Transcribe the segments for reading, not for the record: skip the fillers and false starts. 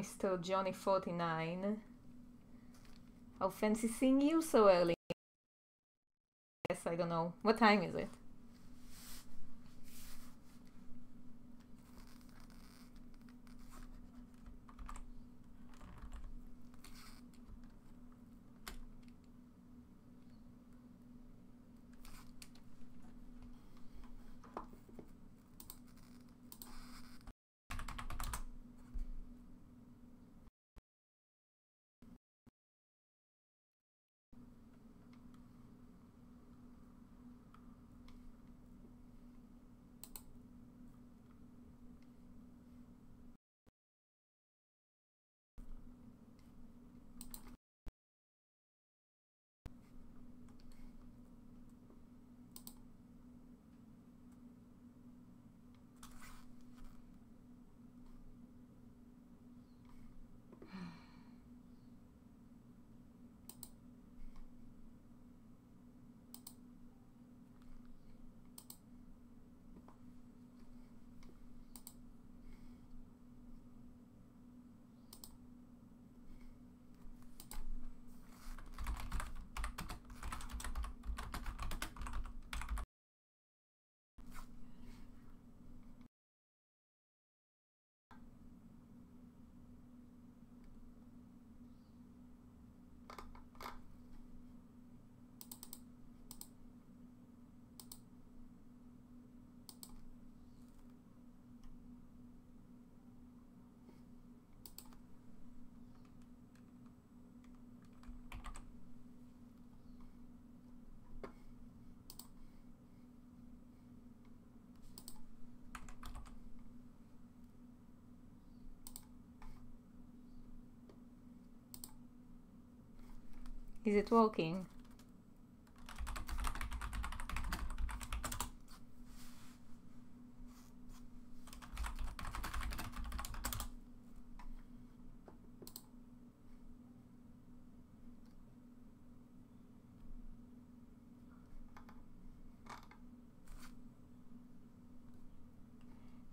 Mr. Johnny49. How fancy seeing you so early. Yes, I don't know. What time is it? Is it working?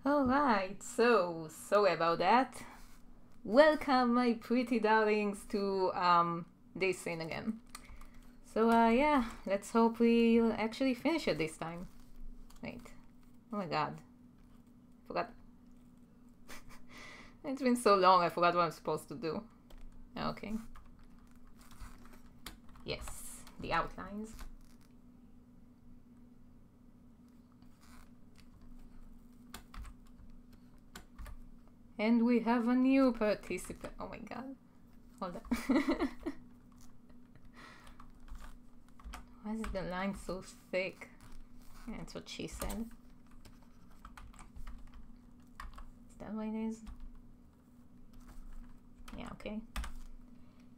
Alright, so sorry about that. Welcome, my pretty darlings, to this scene again. So yeah, let's hope we'll actually finish it this time. Wait, oh my god, forgot. It's been so long, I forgot what I'm supposed to do. Okay. Yes, the outlines. And we have a new participant. Oh my god. Hold on. Why is the line so thick? Yeah, that's what she said. Is that what it is? Yeah, okay.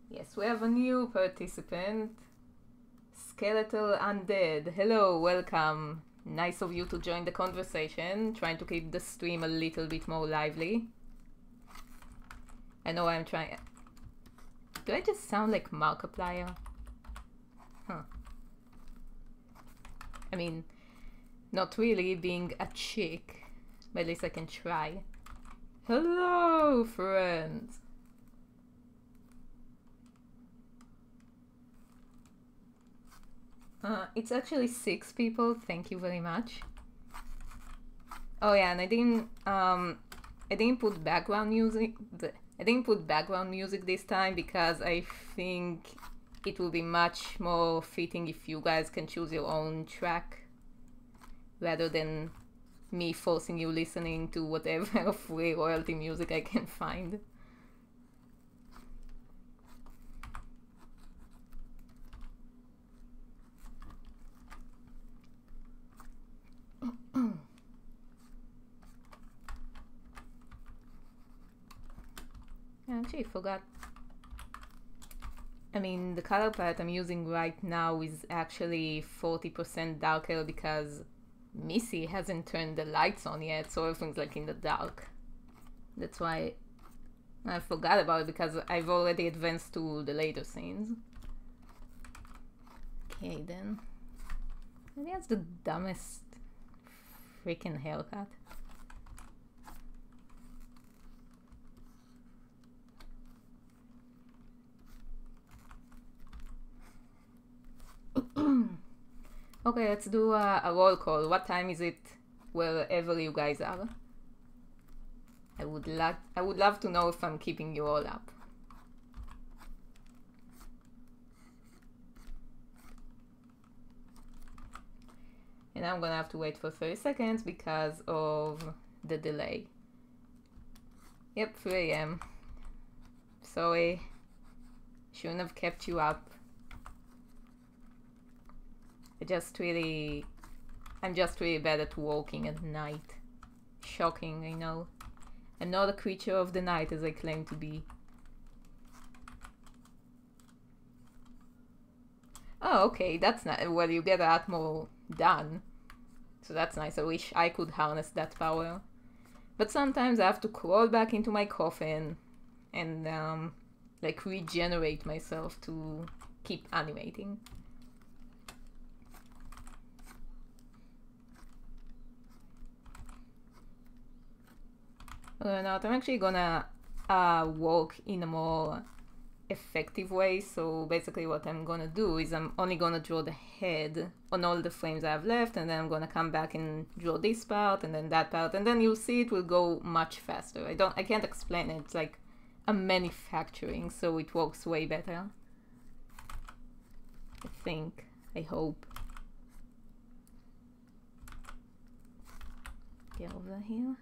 Yes, we have a new participant. Skeletal Undead. Hello, welcome. Nice of you to join the conversation. Trying to keep the stream a little bit more lively. I know I'm trying. Do I just sound like Markiplier? Huh. I mean, not really being a chick, but at least I can try. Hello, friends. It's actually 6 people. Thank you very much. Oh yeah, and I didn't put background music. I didn't put background music this time because I think it will be much more fitting if you guys can choose your own track rather than me forcing you listening to whatever free royalty music I can find. I actually forgot. I mean, the color palette I'm using right now is actually 40% darker because Missy hasn't turned the lights on yet, so everything's like in the dark. That's why I forgot about it, because I've already advanced to the later scenes. Okay then. I think that's the dumbest freaking haircut. Okay, let's do a roll call. What time is it wherever you guys are? I would love to know if I'm keeping you all up. And I'm gonna have to wait for 30 seconds because of the delay. Yep, 3 a.m. Sorry, shouldn't have kept you up. I'm just really bad at walking at night. Shocking, I know. I'm not a creature of the night as I claim to be. Oh, okay, that's nice. Well, you get a lot more done. So that's nice. I wish I could harness that power. But sometimes I have to crawl back into my coffin and like regenerate myself to keep animating. Now I'm actually gonna walk in a more effective way. So basically what I'm gonna do is I'm only gonna draw the head on all the frames I have left, and then I'm gonna come back and draw this part and then that part, and then you'll see it will go much faster. I can't explain it. It's like a manufacturing, so it works way better. I think. I hope. Get over here.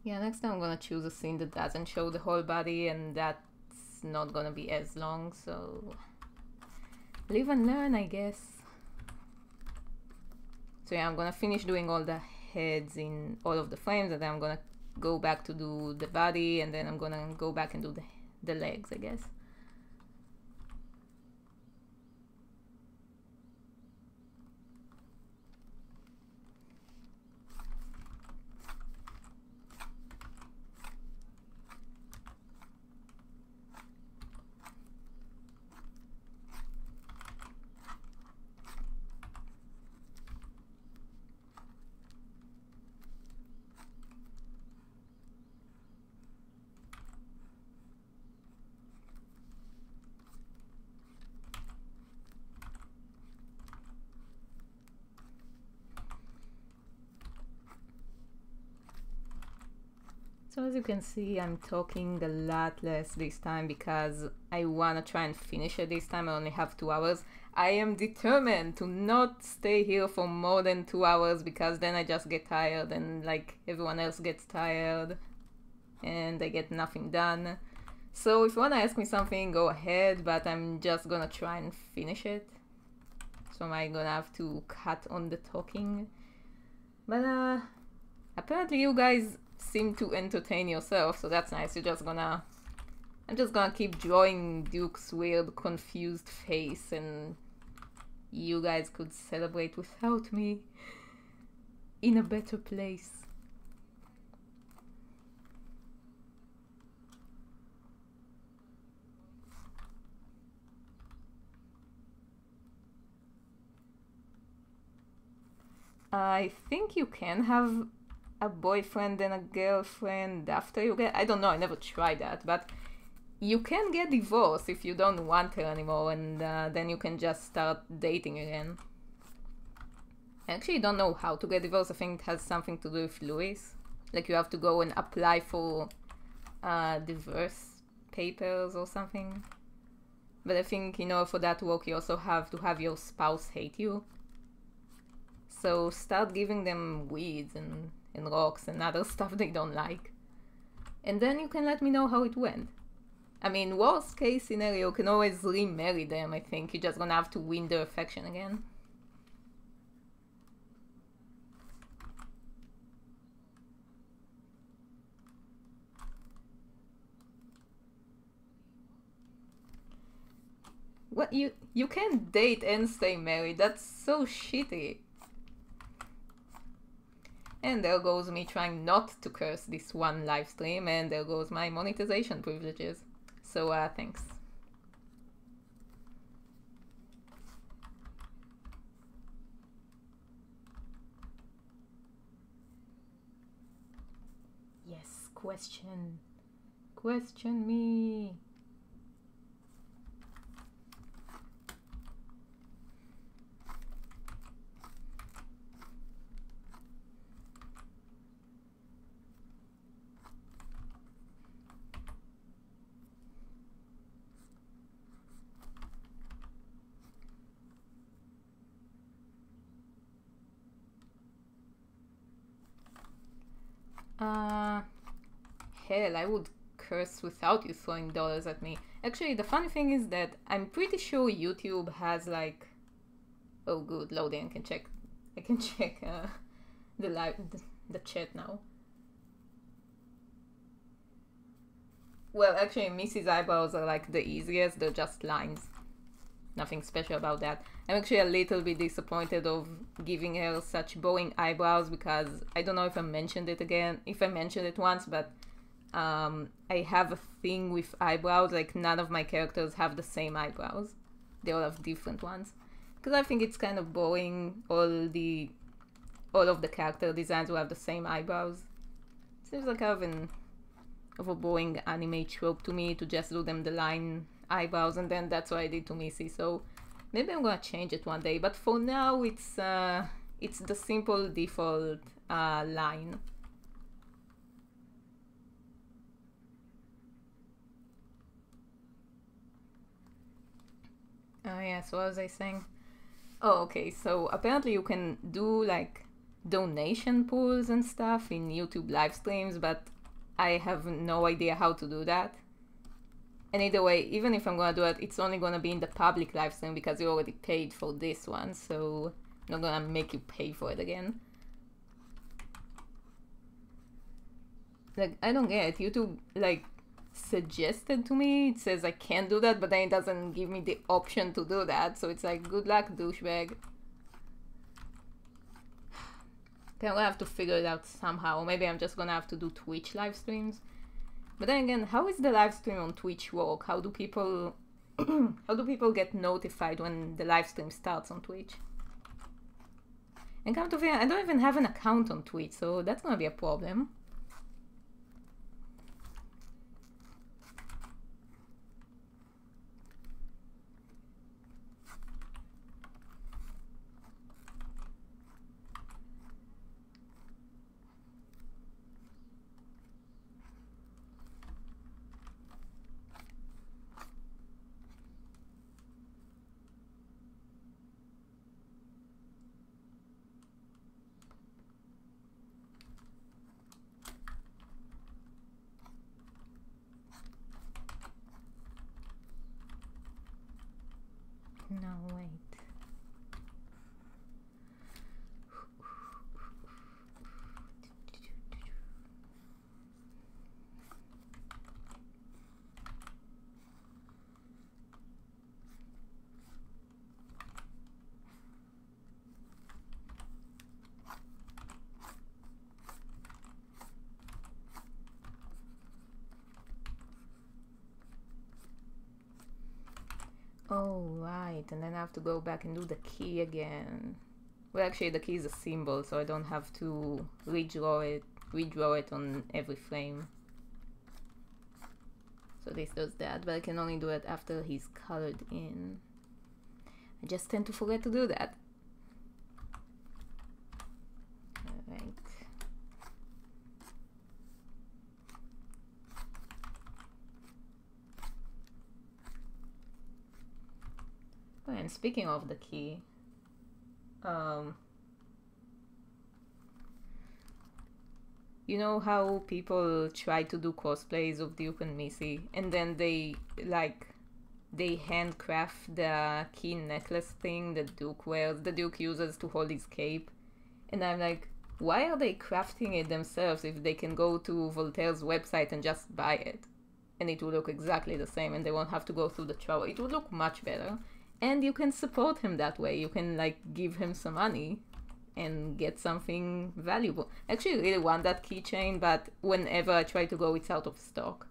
Yeah, next time I'm gonna choose a scene that doesn't show the whole body, and that's not gonna be as long, so live and learn, I guess. So yeah, I'm gonna finish doing all the heads in all of the frames, and then I'm gonna go back to do the body, and then I'm gonna go back and do the legs, I guess. So as you can see, I'm talking a lot less this time because I wanna try and finish it this time. I only have 2 hours. I am determined to not stay here for more than 2 hours because then I just get tired and like everyone else gets tired and I get nothing done. So if you wanna ask me something, go ahead, but I'm just gonna try and finish it. So I'm gonna have to cut on the talking. But apparently you guys seem to entertain yourself, so that's nice. I'm just gonna keep drawing Duke's weird confused face, and you guys could celebrate without me in a better place. I think you can have a boyfriend and a girlfriend after you get... I don't know, I never tried that, but you can get divorced if you don't want her anymore, and then you can just start dating again. I actually don't know how to get divorced. I think it has something to do with Louis. Like you have to go and apply for divorce papers or something. But I think, you know, for that to work, you also have to have your spouse hate you. So start giving them weeds and rocks and other stuff they don't like. And then you can let me know how it went. I mean, worst case scenario, you can always remarry them, I think. You're just gonna have to win their affection again. What? You can't date and stay married. That's so shitty. And there goes me trying not to curse this one live stream, and there goes my monetization privileges. So, thanks. Yes, question. question me. Hell, I would curse without you throwing dollars at me. Actually, the funny thing is that I'm pretty sure YouTube has like... Oh good, loading, I can check. I can check the chat now. Well, actually, Missy's eyebrows are like the easiest, they're just lines. Nothing special about that. I'm actually a little bit disappointed of giving her such boring eyebrows because I don't know if I mentioned it again, if I mentioned it once, but I have a thing with eyebrows, like none of my characters have the same eyebrows. They all have different ones. Because I think it's kind of boring, all of the character designs will have the same eyebrows. Seems like kind of a boring anime trope to me to just do them the line eyebrows, and then that's what I did to Missy. So maybe I'm gonna change it one day, but for now it's the simple default line. Oh yeah, so what was I saying? Oh okay, so apparently you can do like donation pools and stuff in YouTube live streams, but I have no idea how to do that. And either way, even if I'm gonna do it, it's only gonna be in the public live stream because you already paid for this one, so I'm not gonna make you pay for it again. Like, I don't get it. YouTube, like, suggested to me, it says I can't do that, but then it doesn't give me the option to do that, so it's like, good luck, douchebag. Okay, I'm gonna have to figure it out somehow, or maybe I'm just gonna have to do Twitch live streams. But then again, how is the live stream on Twitch work? How do people how do people get notified when the live stream starts on Twitch? And come to think, I don't even have an account on Twitch, so that's gonna be a problem. No, wait. Oh, right, and then I have to go back and do the key again. Well, actually, the key is a symbol, so I don't have to redraw it on every frame. So this does that, but I can only do it after he's colored in. I just tend to forget to do that. Alright. Oh, and speaking of the key, you know how people try to do cosplays of Duke and Missy, and then they handcraft the key necklace thing that Duke wears, the Duke uses to hold his cape, and I'm like, why are they crafting it themselves if they can go to Voltaire's website and just buy it, and it will look exactly the same, and they won't have to go through the trouble. It would look much better. And you can support him that way. You can like give him some money and get something valuable. I actually really want that keychain, but whenever I try to go, it's out of stock.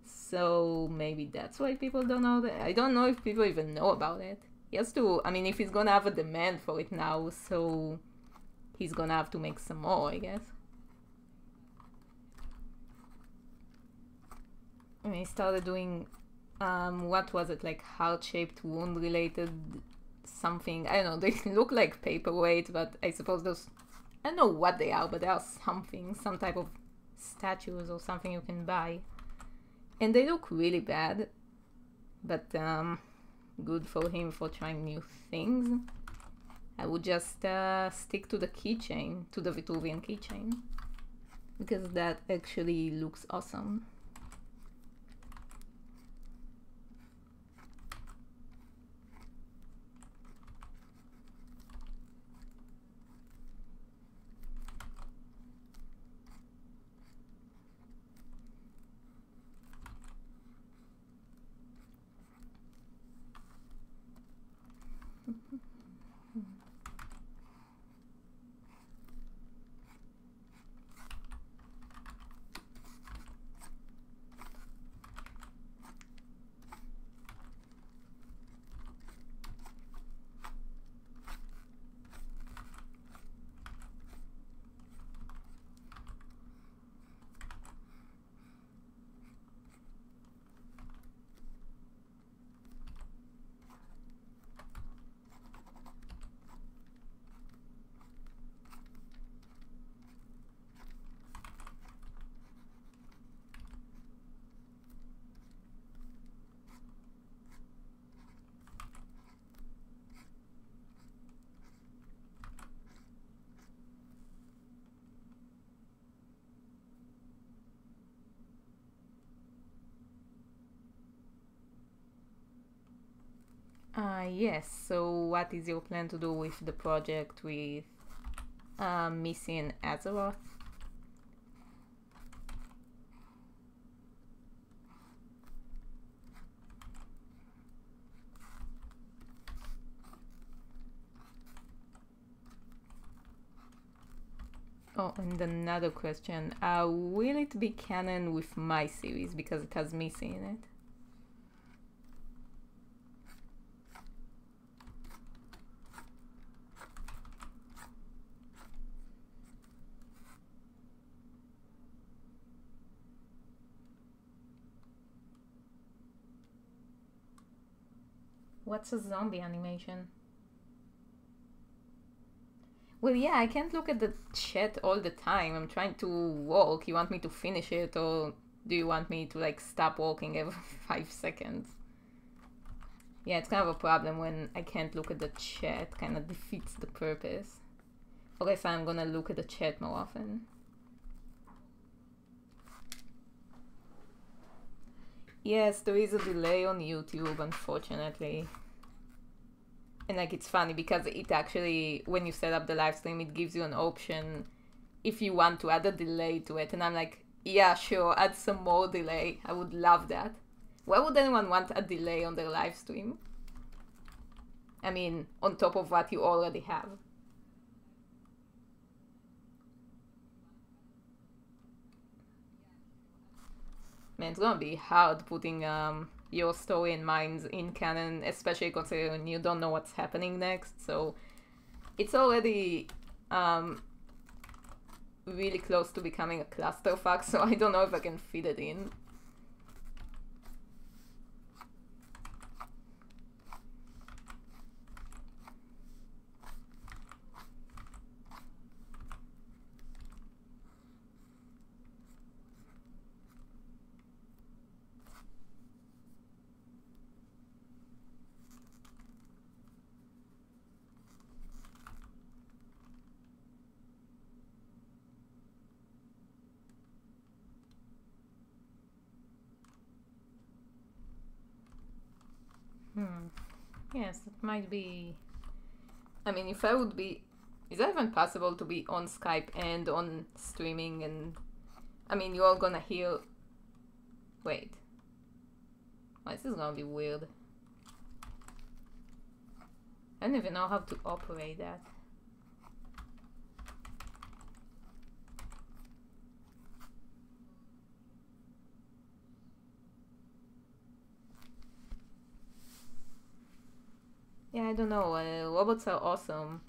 So maybe that's why people don't know that. I don't know if people even know about it. He has to, I mean, if he's gonna have a demand for it now, so he's gonna have to make some more, I guess. And I started doing, what was it, like heart-shaped wound-related something. I don't know, they look like paperweight, but I suppose those, I don't know what they are, but they are something, some type of statues or something you can buy. And they look really bad, but good for him for trying new things. I would just stick to the keychain, to the Vitruvian keychain, because that actually looks awesome. Yes, so what is your plan to do with the project with Missy and Azeroth? Oh, and another question. Will it be canon with my series because it has Missy in it? What's a zombie animation? Well, yeah, I can't look at the chat all the time. I'm trying to walk. You want me to finish it, or do you want me to like stop walking every 5 seconds? Yeah, it's kind of a problem when I can't look at the chat. Kind of defeats the purpose. Okay, fine, I'm gonna look at the chat more often. Yes, there is a delay on YouTube, unfortunately. And like, it's funny because it actually, when you set up the live stream, it gives you an option if you want to add a delay to it. And I'm like, yeah, sure, add some more delay. I would love that. Why would anyone want a delay on their live stream? I mean, on top of what you already have. Man, it's gonna be hard putting your story and mine's in canon, especially considering you don't know what's happening next. So it's already really close to becoming a clusterfuck, so I don't know if I can fit it in. Yes, it might be. I mean, if I would be. Is that even possible to be on Skype and on streaming? And I mean, you're all gonna hear. Wait. Oh, this is gonna be weird. I don't even know how to operate that. Yeah, I don't know. Robots are awesome.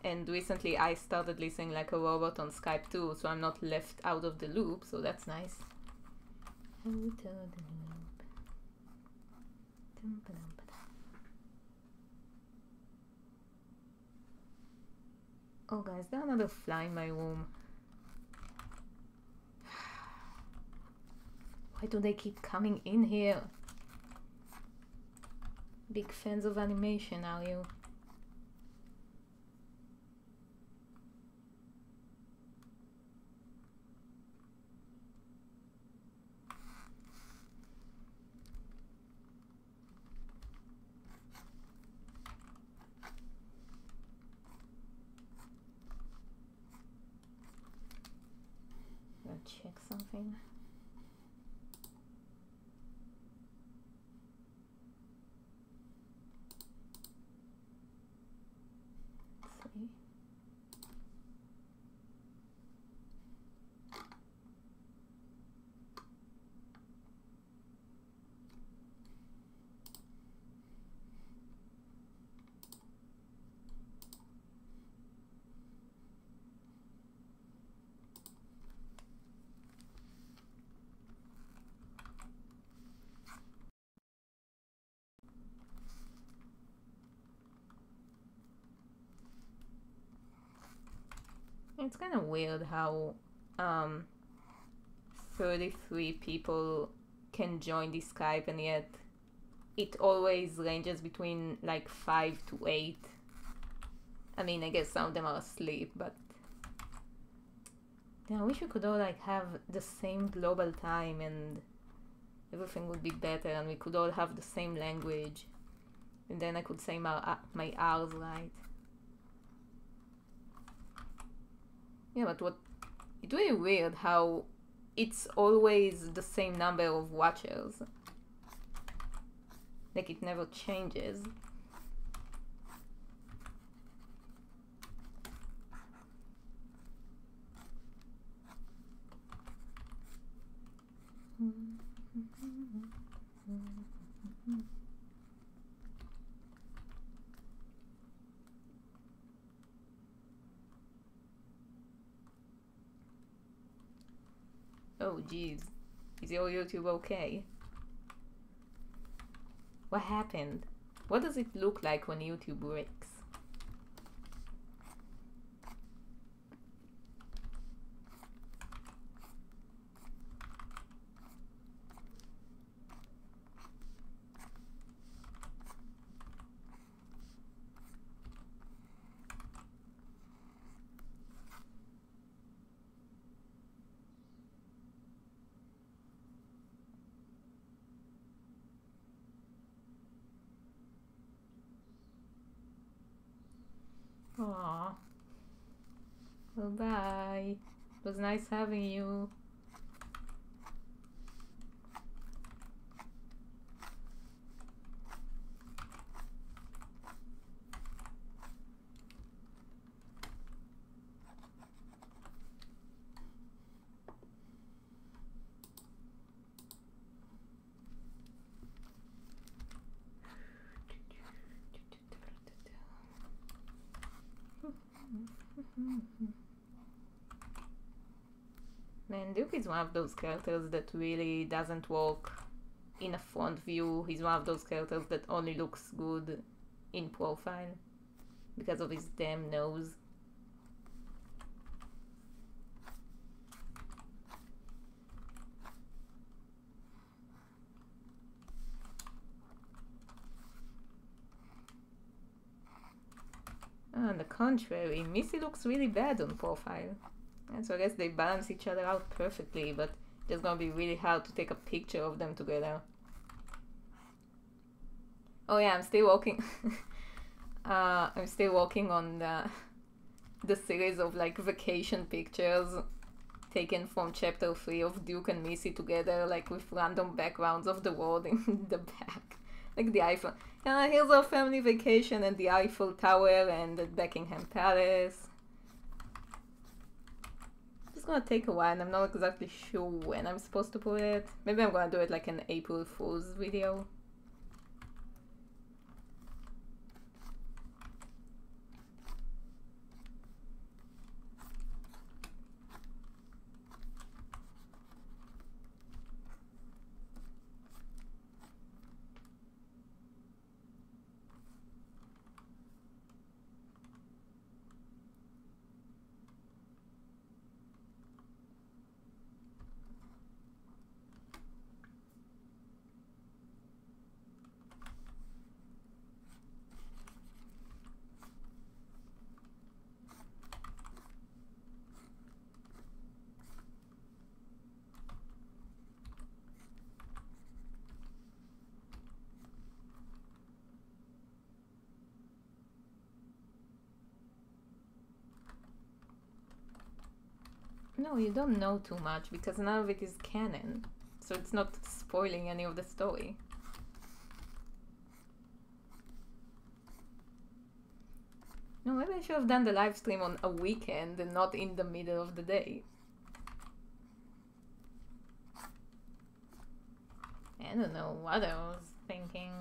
And recently I started listening like a robot on Skype too, so I'm not left out of the loop, so that's nice. Out of the loop. Oh guys, there's another fly in my room. Why do they keep coming in here? Big fans of animation, are you? Let's check something. Let's see. It's kind of weird how 33 people can join the Skype, and yet it always ranges between like 5 to 8. I mean, I guess some of them are asleep, but yeah, I wish we could all like have the same global time and everything would be better, and we could all have the same language, and then I could say my R's right. Yeah, but what it's really weird how it's always the same number of watchers. Like it never changes. Oh geez, is your YouTube okay? What happened? What does it look like when YouTube breaks? Aww. Well, bye. It was nice having you. Man, Duke is one of those characters that really doesn't work in a front view. He's one of those characters that only looks good in profile because of his damn nose. On the contrary, Missy looks really bad on profile. And so I guess they balance each other out perfectly, but it's gonna be really hard to take a picture of them together. Oh yeah, I'm still working. I'm still working on the series of like vacation pictures taken from chapter 3 of Duke and Missy together, like with random backgrounds of the world in the back. Like the Eiffel. Here's our family vacation and the Eiffel Tower and the Buckingham Palace. It's gonna take a while and I'm not exactly sure when I'm supposed to put it. Maybe I'm gonna do it like an April Fool's video. No, you don't know too much because none of it is canon. So it's not spoiling any of the story. No, maybe I should have done the live stream on a weekend and not in the middle of the day. I don't know what I was thinking.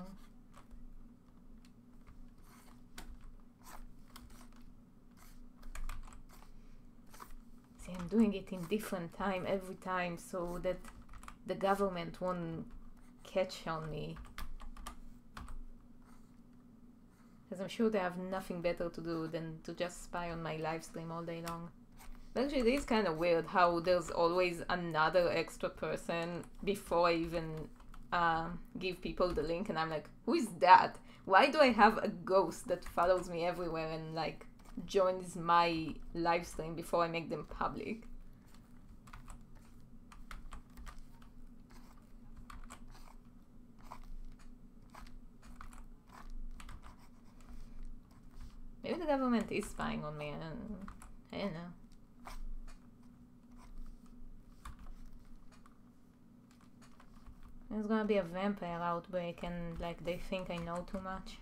See, I'm doing it in different time every time so that the government won't catch on me. Because I'm sure they have nothing better to do than to just spy on my live stream all day long. But actually, it is kind of weird how there's always another extra person before I even give people the link, and I'm like, who is that? Why do I have a ghost that follows me everywhere and like joins my live stream before I make them public? Maybe the government is spying on me. I don't know. There's gonna be a vampire outbreak and like they think I know too much.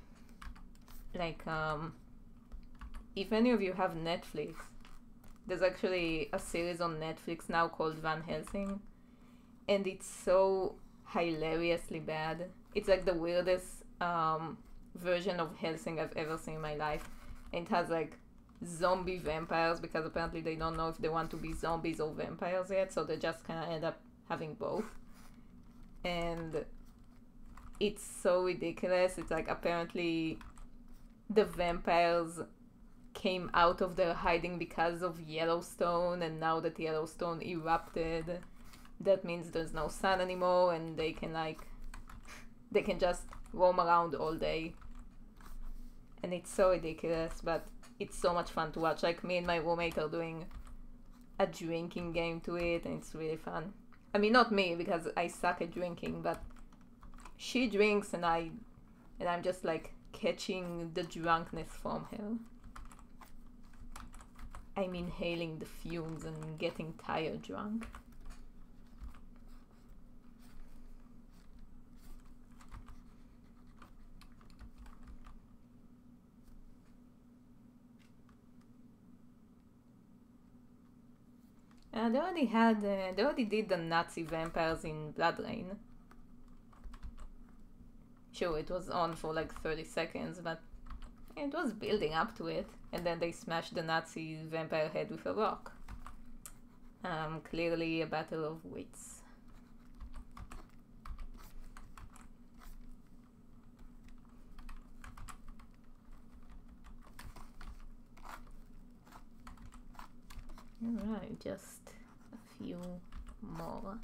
Like if any of you have Netflix, there's actually a series on Netflix now called Van Helsing, and it's so hilariously bad. It's like the weirdest version of Helsing I've ever seen in my life. And it has like zombie vampires because apparently they don't know if they want to be zombies or vampires yet, so they just kind of end up having both. And it's so ridiculous. It's like apparently the vampires came out of their hiding because of Yellowstone, and now that Yellowstone erupted, that means there's no sun anymore, and they can just roam around all day. And it's so ridiculous, but it's so much fun to watch. Like, me and my roommate are doing a drinking game to it, and it's really fun. I mean, not me, because I suck at drinking, but she drinks and I'm just like catching the drunkenness from her. I'm inhaling the fumes and getting tired drunk. They already did the Nazi vampires in Blood Rain. Sure, it was on for like 30 seconds, but it was building up to it. And then they smashed the Nazi vampire head with a rock. Clearly a battle of wits. Alright, just a few more.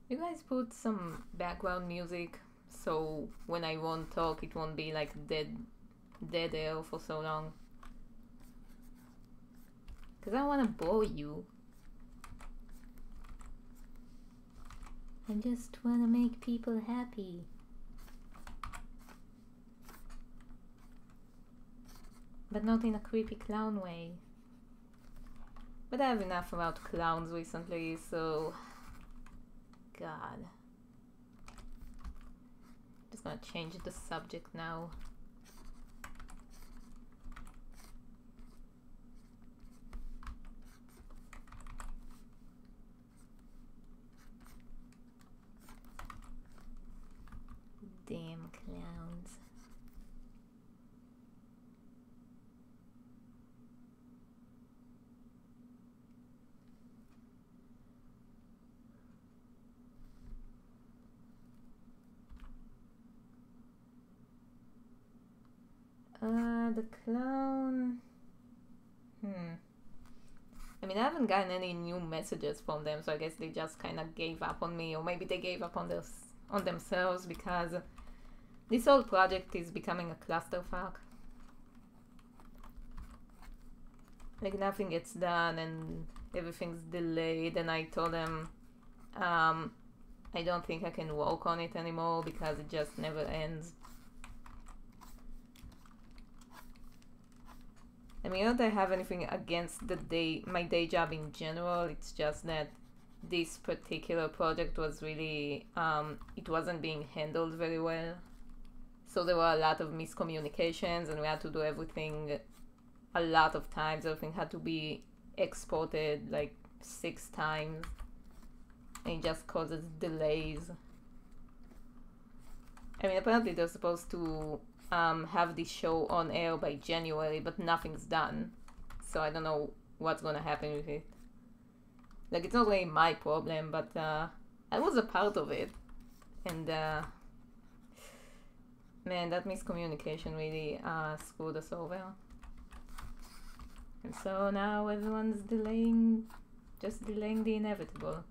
You guys put some background music so when I won't talk it won't be like dead air for so long. Because I want to bore you. I just want to make people happy. But not in a creepy clown way. But I have enough about clowns recently, so... God. Just gonna change the subject now. Damn clowns. The clown. I mean, I haven't gotten any new messages from them, so I guess they just kind of gave up on me, or maybe they gave up on themselves, because this whole project is becoming a clusterfuck. Like, nothing gets done and everything's delayed, and I told them I don't think I can work on it anymore because it just never ends. I mean, not that I have anything against my day job in general, it's just that this particular project was really, it wasn't being handled very well. So there were a lot of miscommunications, and we had to do everything a lot of times. Everything had to be exported like 6 times, and it just causes delays. I mean, apparently they're supposed to have this show on air by January, but nothing's done. So I don't know what's gonna happen with it. Like, it's not really my problem, but I was a part of it. And man, that miscommunication really screwed us over. And so now everyone's just delaying the inevitable.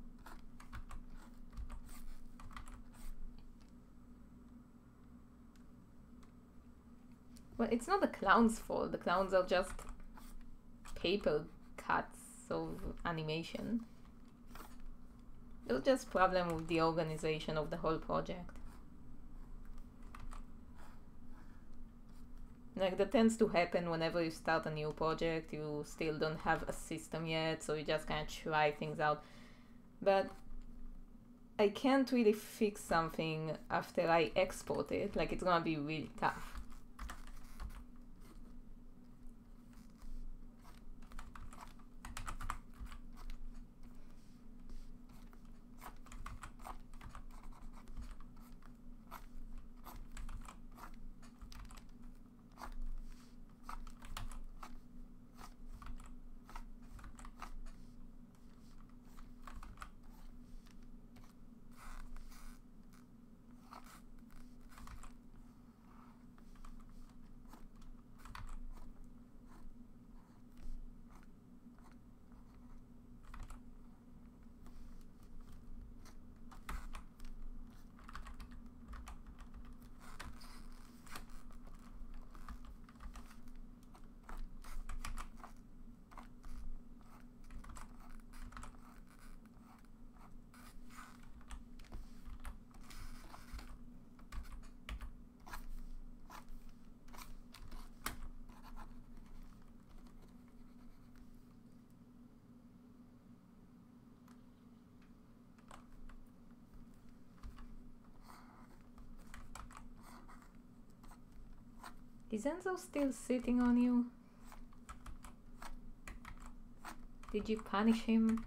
Well, it's not the clown's fault. The clowns are just paper cuts of animation. It was just a problem with the organization of the whole project. Like, that tends to happen whenever you start a new project. You still don't have a system yet, so you just kind of try things out. But I can't really fix something after I export it. Like, it's gonna be really tough. Is Enzo still sitting on you? Did you punish him?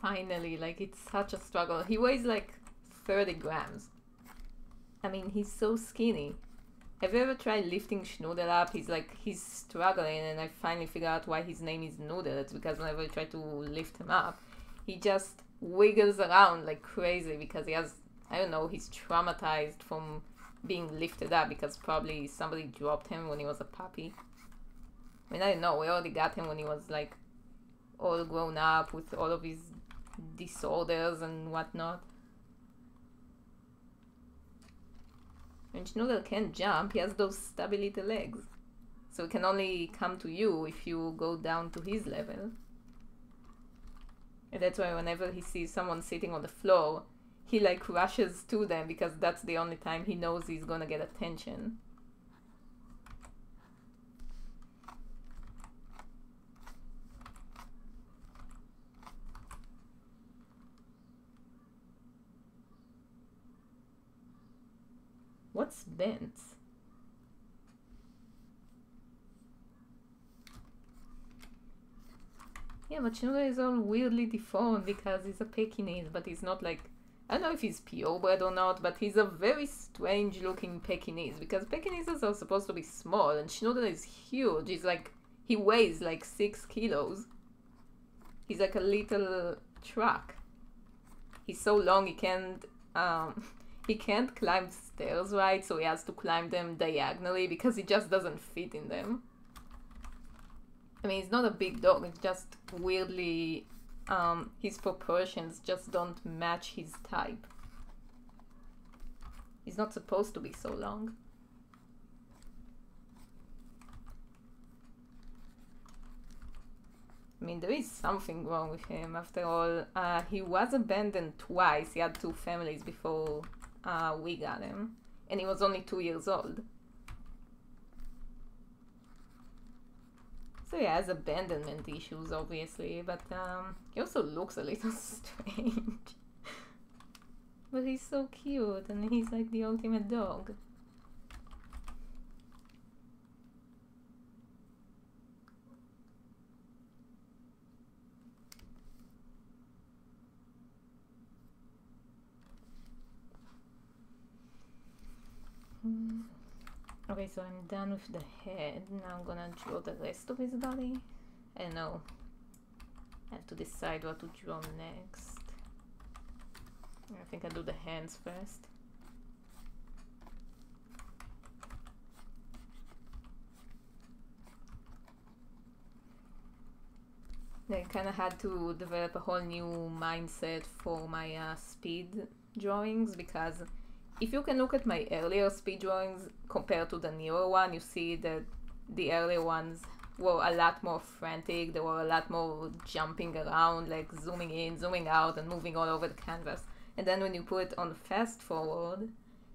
Finally, like, it's such a struggle. He weighs like 30 grams. I mean, he's so skinny. Have you ever tried lifting Schnoodle up? He's struggling, and I finally figured out why his name is Noodle. It's because whenever I try to lift him up, he just wiggles around like crazy because he has, I don't know, he's traumatized from being lifted up because probably somebody dropped him when he was a puppy. I mean, I don't know, we already got him when he was like all grown up with all of his disorders and whatnot. And Schnoodle can't jump, he has those stubby little legs. So he can only come to you if you go down to his level. And that's why whenever he sees someone sitting on the floor, he like rushes to them because that's the only time he knows he's gonna get attention. What's bent? Yeah, but Shinoda is all weirdly deformed because he's a Pekingese, but he's not like... I don't know if he's purebred or not, but he's a very strange looking Pekingese because Pekinese are supposed to be small and Shinoda is huge. He's like... He weighs like 6 kilos. He's like a little truck. He's so long he can't... he can't climb stairs right, so he has to climb them diagonally because he just doesn't fit in them. I mean, he's not a big dog, it's just weirdly, his proportions just don't match his type. He's not supposed to be so long. I mean, there is something wrong with him. After all, he was abandoned twice. He had 2 families before we got him. And he was only 2 years old. So he has abandonment issues, obviously, but he also looks a little strange. But he's so cute, and he's like the ultimate dog. Okay, so I'm done with the head. Now I'm gonna draw the rest of his body. I don't know. I have to decide what to draw next. I think I'll do the hands first. I kind of had to develop a whole new mindset for my speed drawings, because if you can look at my earlier speed drawings compared to the newer one, you see that the earlier ones were a lot more frantic. They were a lot more jumping around, like zooming in, zooming out, and moving all over the canvas. And then when you put it on fast forward,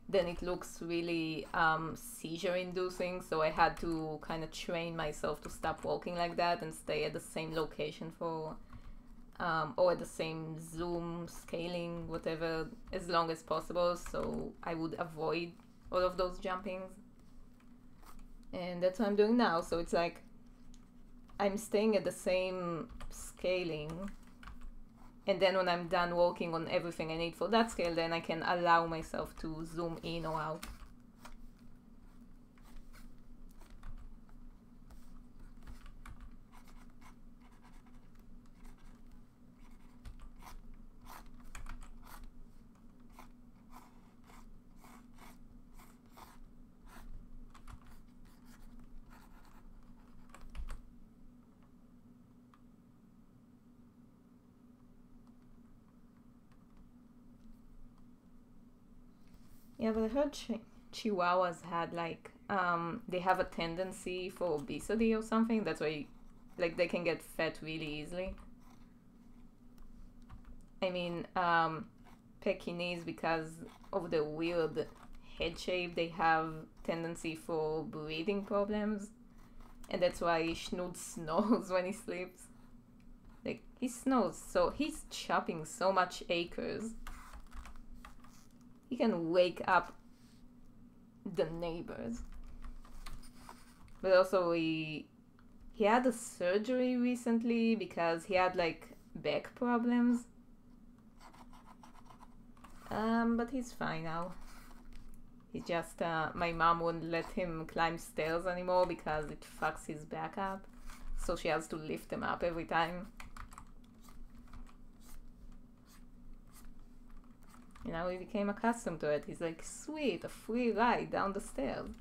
then it looks really seizure-inducing. So I had to kind of train myself to stop walking like that and stay at the same location for or at the same zoom, scaling, whatever, as long as possible, so I would avoid all of those jumpings. And that's what I'm doing now. So it's like I'm staying at the same scaling, and then when I'm done working on everything I need for that scale, then I can allow myself to zoom in or out. Yeah, but I heard Chihuahuas had like they have a tendency for obesity or something. That's why, like, they can get fat really easily. I mean, Pekingese, because of the weird head shape, they have tendency for breathing problems, and that's why Schnood snores when he sleeps. Like, he snores, so he's chopping so much acres. He can wake up the neighbors. But also he had a surgery recently because he had like back problems. But he's fine now. He's just my mom won't let him climb stairs anymore because it fucks his back up. So she has to lift him up every time. You know, he became accustomed to it. He's like, sweet, a free ride down the stairs.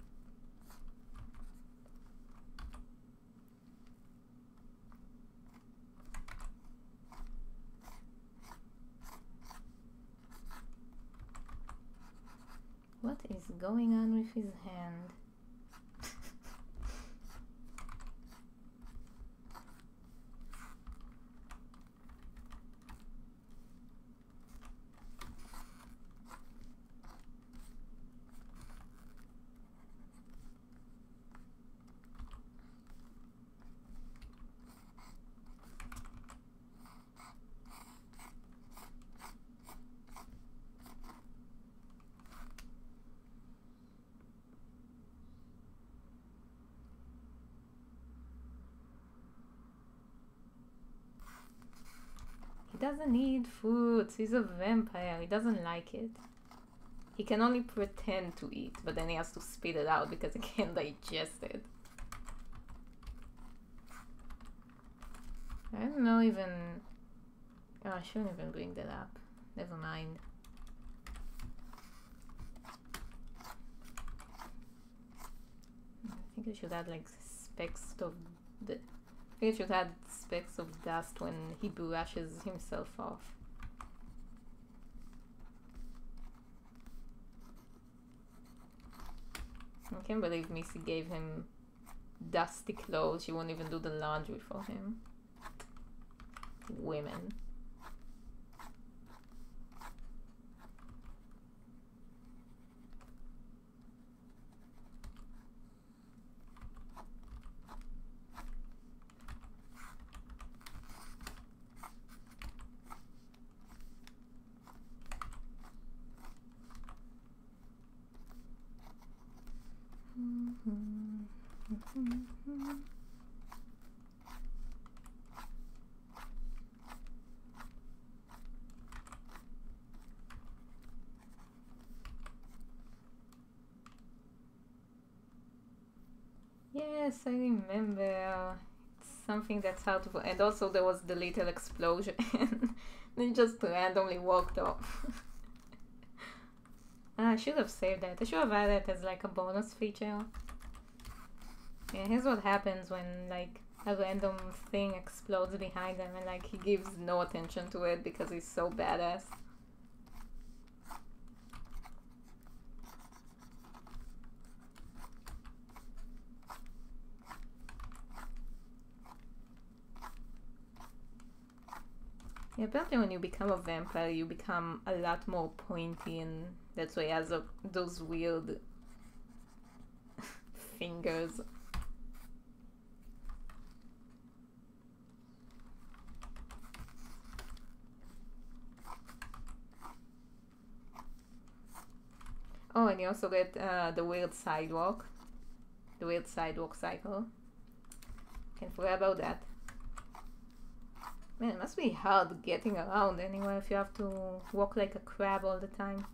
What is going on with his hand? doesn't need fruits. He's a vampire. He doesn't like it. He can only pretend to eat, but then he has to spit it out because he can't digest it. I don't know even... Oh, I shouldn't even bring that up. Never mind. I think I should add like specks of the... I think I should add specks of dust when he brushes himself off. I can't believe Missy gave him dusty clothes. She won't even do the laundry for him. Women. Yes, I remember. It's something that's hard to... And also there was the little explosion. They just randomly walked off. I should have saved that. I should have added it as like a bonus feature. Yeah, here's what happens when like a random thing explodes behind him and like he gives no attention to it because he's so badass. Yeah, apparently when you become a vampire, you become a lot more pointy, and that's why he has those weird fingers. Oh, and you also get the weird sidewalk. The weird sidewalk cycle. Can't forget about that. Man, it must be hard getting around anywhere if you have to walk like a crab all the time.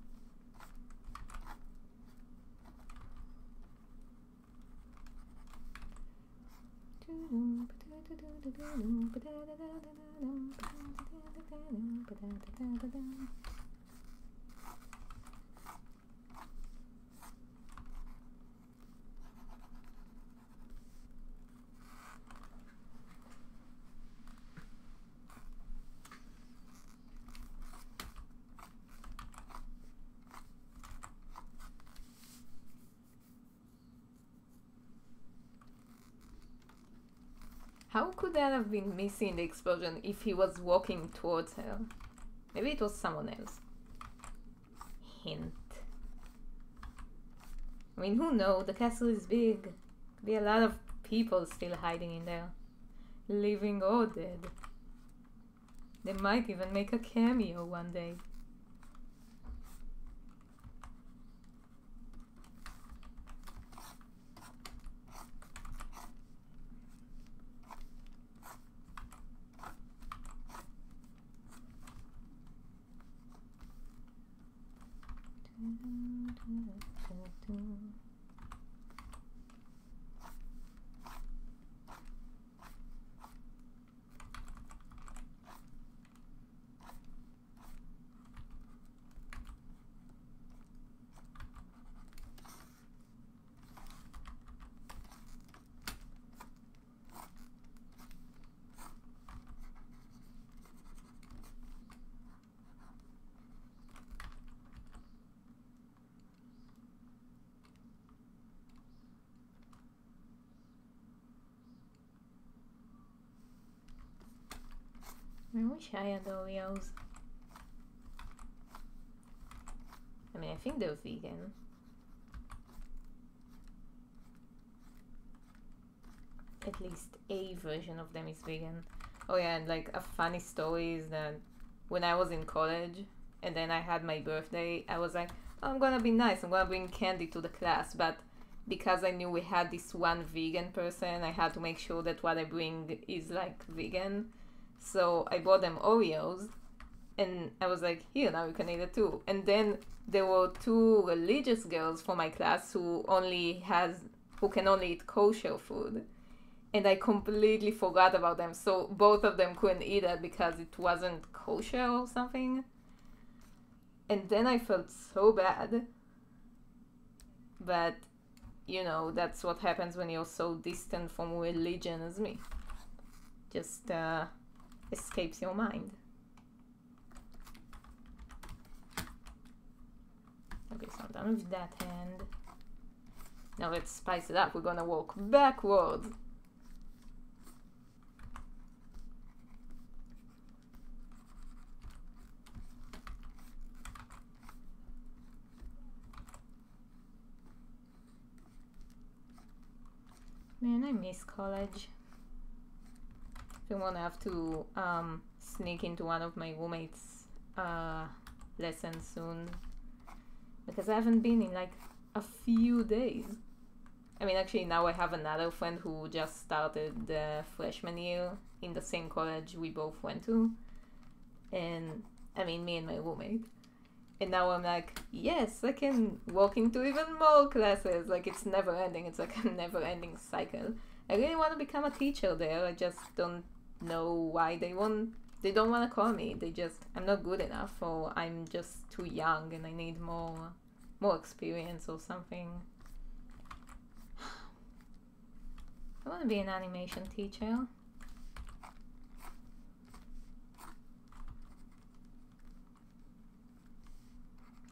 How could that have been Missy in the explosion if he was walking towards her? Maybe it was someone else. Hint. I mean, who knows? The castle is big. Could be a lot of people still hiding in there. Living or dead. They might even make a cameo one day. I wish I had Oreos. I mean, I think they're vegan. At least a version of them is vegan. Oh yeah, and like a funny story is that when I was in college and then I had my birthday, I was like, oh, I'm gonna be nice, I'm gonna bring candy to the class, but because I knew we had this one vegan person, I had to make sure that what I bring is like vegan. So I bought them Oreos, And I was like, here, now you can eat it too. And then there were two religious girls from my class who can only eat kosher food. And I completely forgot about them. So both of them couldn't eat it because it wasn't kosher or something. And then I felt so bad. But, you know, that's what happens when you're so distant from religion as me. Just escapes your mind. Okay, so I'm done with that hand. Now let's spice it up. We're gonna walk backwards. Man, I miss college. I wanna have to sneak into one of my roommates' lessons soon. Because I haven't been in like a few days. I mean, actually now I have another friend who just started the freshman year in the same college we both went to. And I mean, me and my roommate. And now I'm like, yes, I can walk into even more classes. Like, it's never ending. It's like a never ending cycle. I really want to become a teacher there. I just don't know why they don't want to call me. I'm not good enough, or I'm just too young and I need more experience or something. I want to be an animation teacher.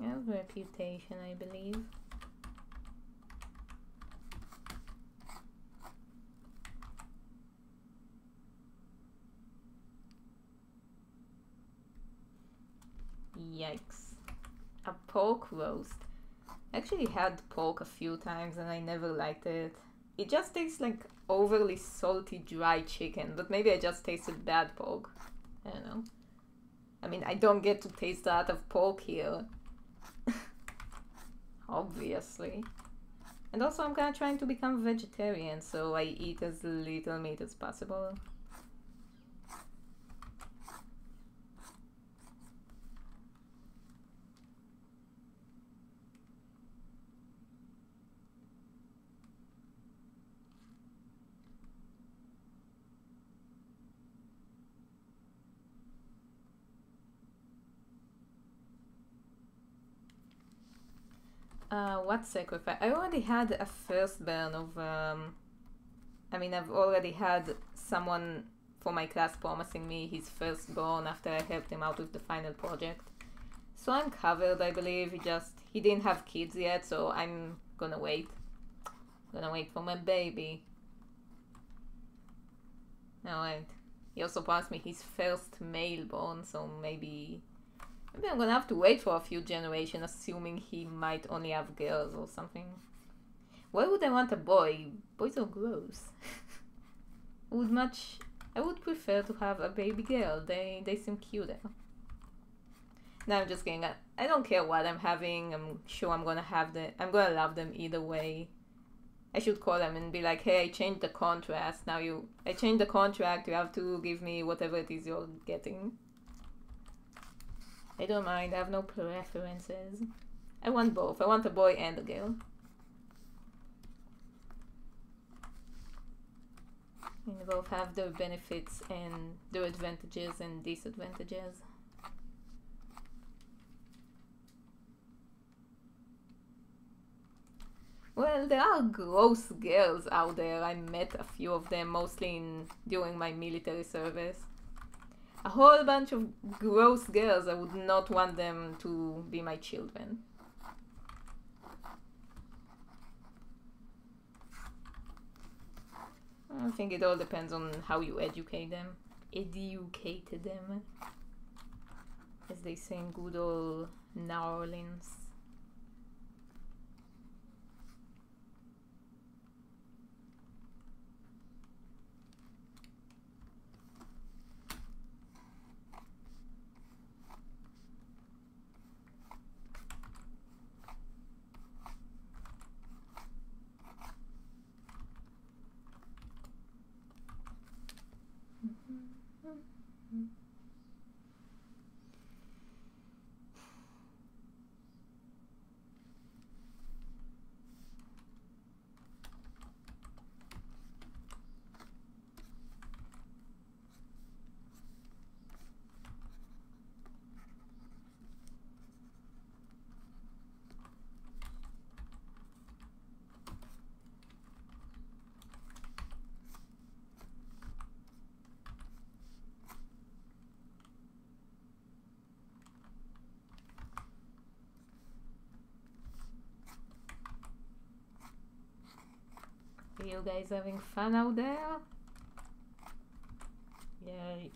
I have a reputation, I believe. Yikes. A pork roast. I actually had pork a few times and I never liked it. It just tastes like overly salty dry chicken, but maybe I just tasted bad pork. I don't know. I mean, I don't get to taste a lot of pork here. Obviously. And also I'm kind of trying to become vegetarian, so I eat as little meat as possible. What sacrifice? I already had a firstborn of, I've already had someone for my class promising me his firstborn after I helped him out with the final project. So I'm covered, I believe. He didn't have kids yet, so I'm gonna wait. Gonna wait for my baby. No, wait. He also promised me his first male born, so maybe I'm gonna have to wait for a few generations, assuming he might only have girls or something. Why would I want a boy? Boys are gross. I would prefer to have a baby girl. They seem cuter. No, I'm just kidding. I don't care what I'm having. I'm sure I'm gonna love them either way. I should call them and be like, hey, I changed the contrast. I changed the contract. You have to give me whatever it is you're getting. I don't mind. I have no preferences. I want both. I want a boy and a girl. And both have their benefits and their advantages and disadvantages. Well, there are gross girls out there. I met a few of them, mostly during my military service. A whole bunch of gross girls. I would not want them to be my children. I think it all depends on how you educate them. Educated them. As they say in good old New Orleans. you guys having fun out there? Yay.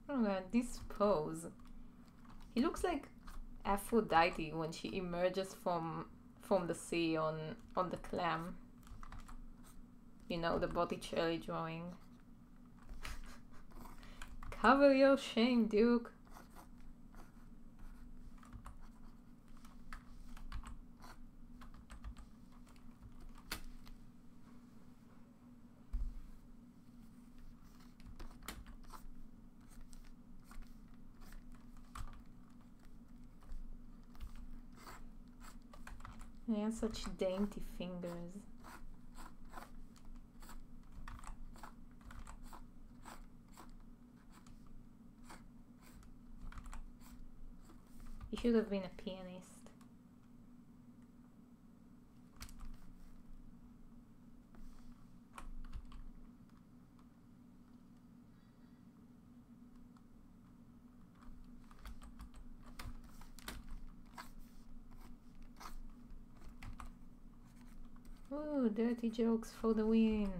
Oh god, this pose. He looks like Aphrodite when she emerges from the sea on the clam. You know, the Botticelli drawing. Cover your shame, Duke. He has such dainty fingers. He should have been a pianist. Ooh, dirty jokes for the win.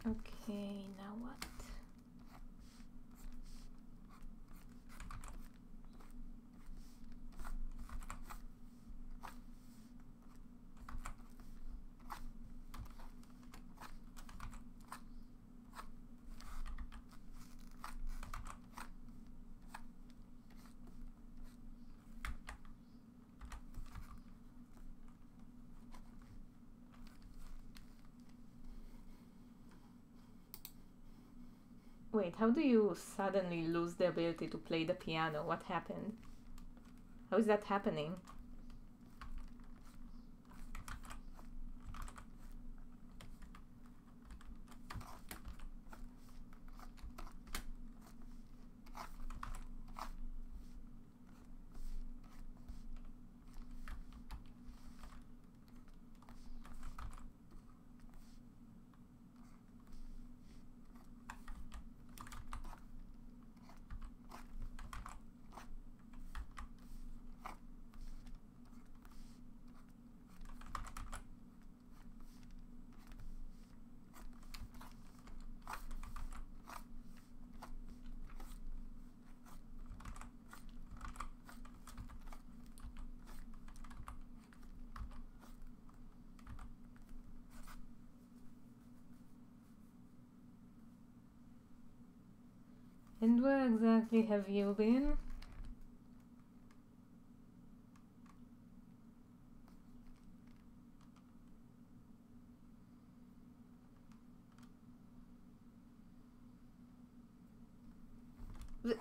Okay, now what? Wait, how do you suddenly lose the ability to play the piano? What happened? How is that happening? And where exactly have you been?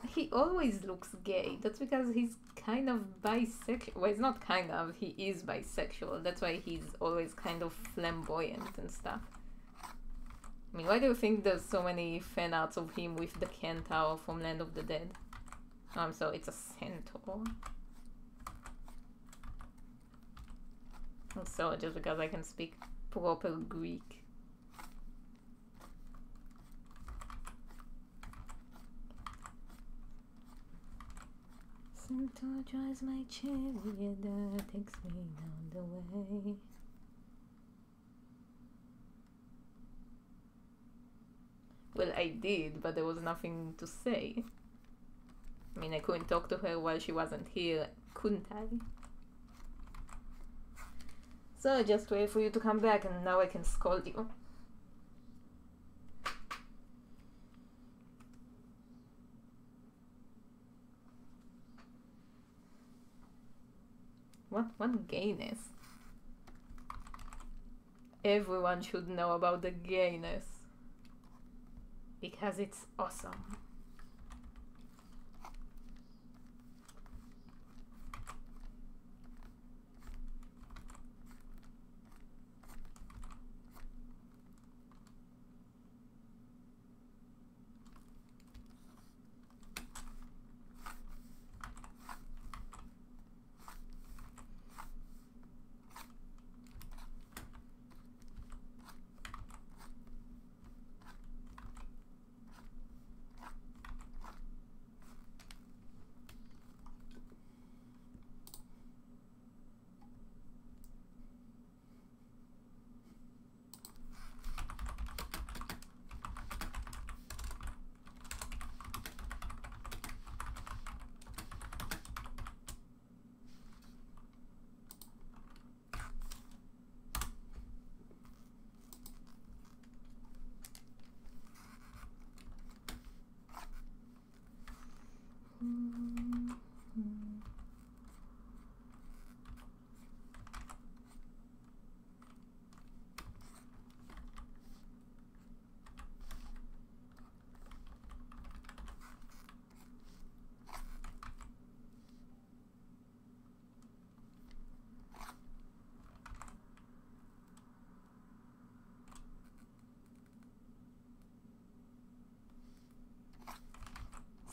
He always looks gay. That's because he's kind of bisexual. Well, it's not kind of, he is bisexual. That's why he's always kind of flamboyant and stuff. I mean, why do you think there's so many fan arts of him with the centaur from Land of the Dead? Oh, I'm sorry, it's a centaur. I'm sorry, just because I can speak proper Greek. Centaur drives my chariot that takes me down the way. Well, I did, but there was nothing to say. I mean, I couldn't talk to her while she wasn't here, couldn't I? So I just wait for you to come back and now I can scold you. What gayness? Everyone should know about the gayness because it's awesome.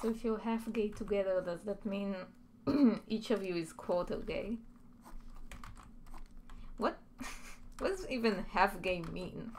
So if you're half gay together, does that mean each of you is quarter gay? What? What does even half gay mean?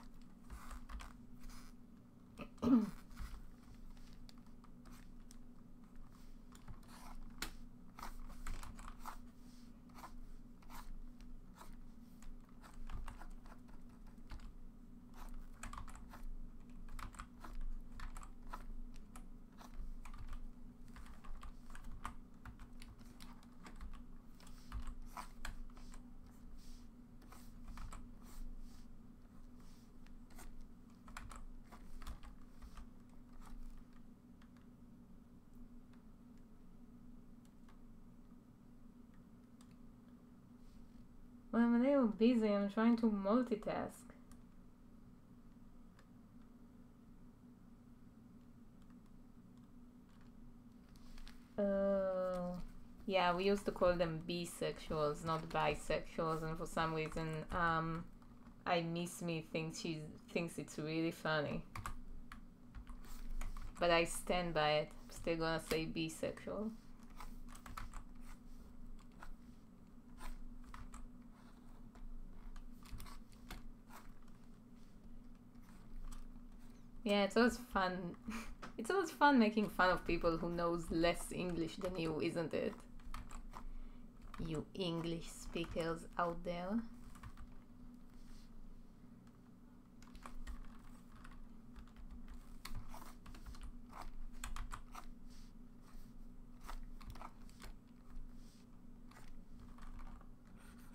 Well, I'm a little busy. I'm trying to multitask. Yeah, we used to call them bisexuals, not bisexuals, and for some reason, I Miss Me thinks it's really funny. But I stand by it. I'm still gonna say bisexual. Yeah, it's always fun. It's always fun making fun of people who knows less English than you, isn't it? You English speakers out there.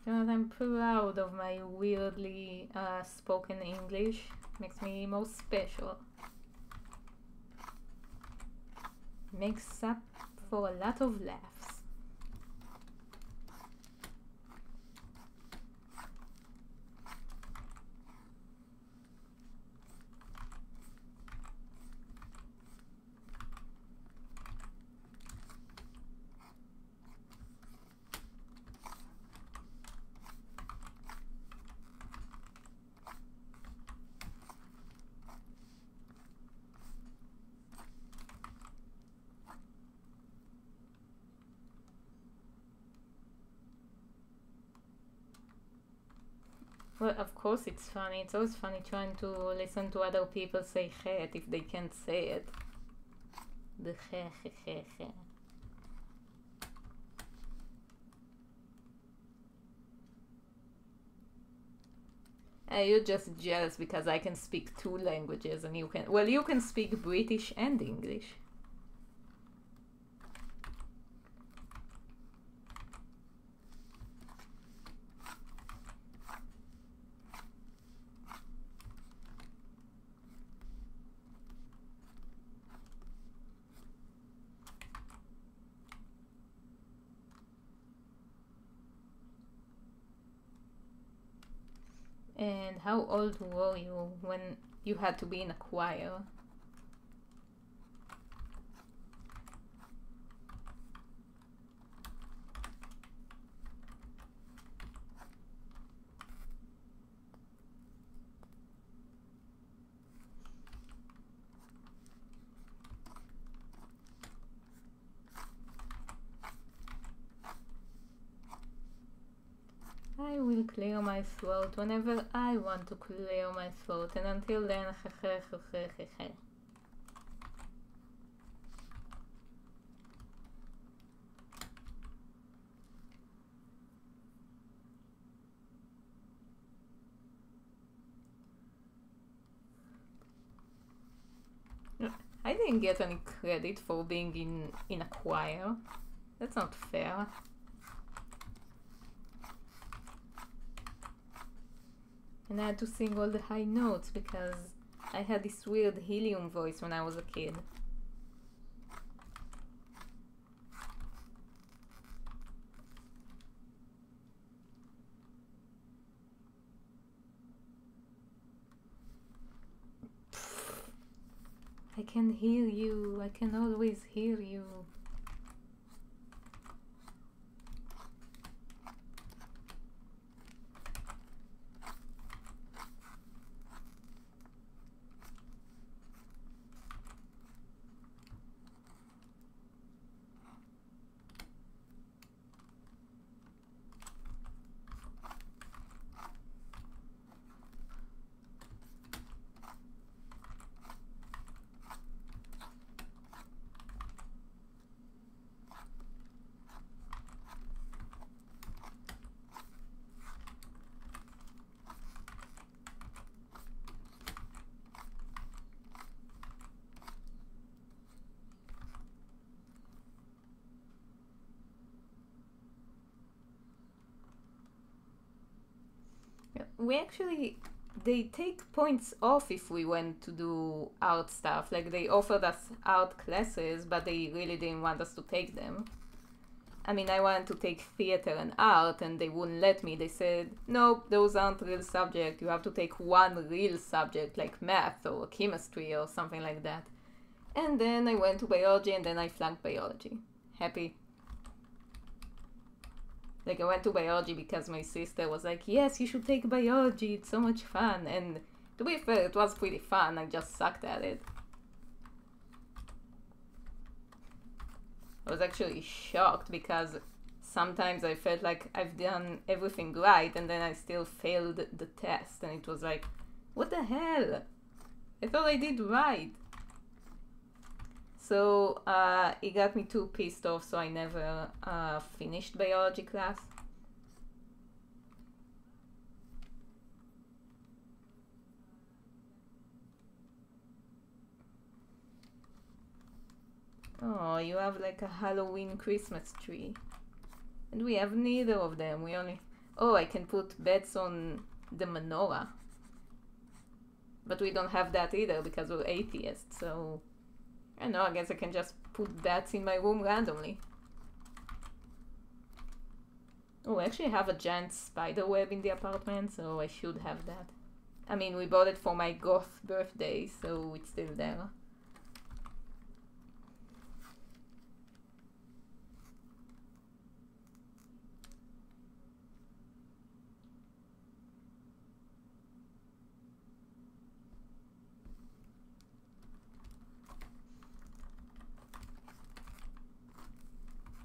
You know, I'm proud of my weirdly spoken English. Makes me most special. Makes up for a lot of laughs. Well, of course it's funny. It's always funny trying to listen to other people say het if they can't say it. The he. You're just jealous because I can speak 2 languages and you can. Well, you can speak British and English. And how old were you when you had to be in a choir? I will clear my throat whenever I want to clear my throat, and until then, I didn't get any credit for being in a choir. That's not fair. And I had to sing all the high notes because I had this weird helium voice when I was a kid. I can hear you. I can always hear you. We actually, they take points off if we went to do art stuff. Like, they offered us art classes, but they really didn't want us to take them. I mean, I wanted to take theater and art, and they wouldn't let me. They said, nope, those aren't real subjects. You have to take one real subject, like math or chemistry or something like that. And then I went to biology, and then I flunked biology. Happy. Like, I went to biology because my sister was like, yes, you should take biology, it's so much fun. And to be fair, it was pretty fun, I just sucked at it. I was actually shocked because sometimes I felt like I've done everything right and then I still failed the test. And it was like, what the hell? I thought I did right. So it got me too pissed off, so I never finished biology class. Oh, you have like a Halloween Christmas tree. And we have neither of them. We only... Oh, I can put beds on the menorah. But we don't have that either because we're atheists, so... I don't know, I guess I can just put bats in my room randomly. Oh, I actually have a giant spider web in the apartment, so I should have that. I mean, we bought it for my goth birthday, so it's still there.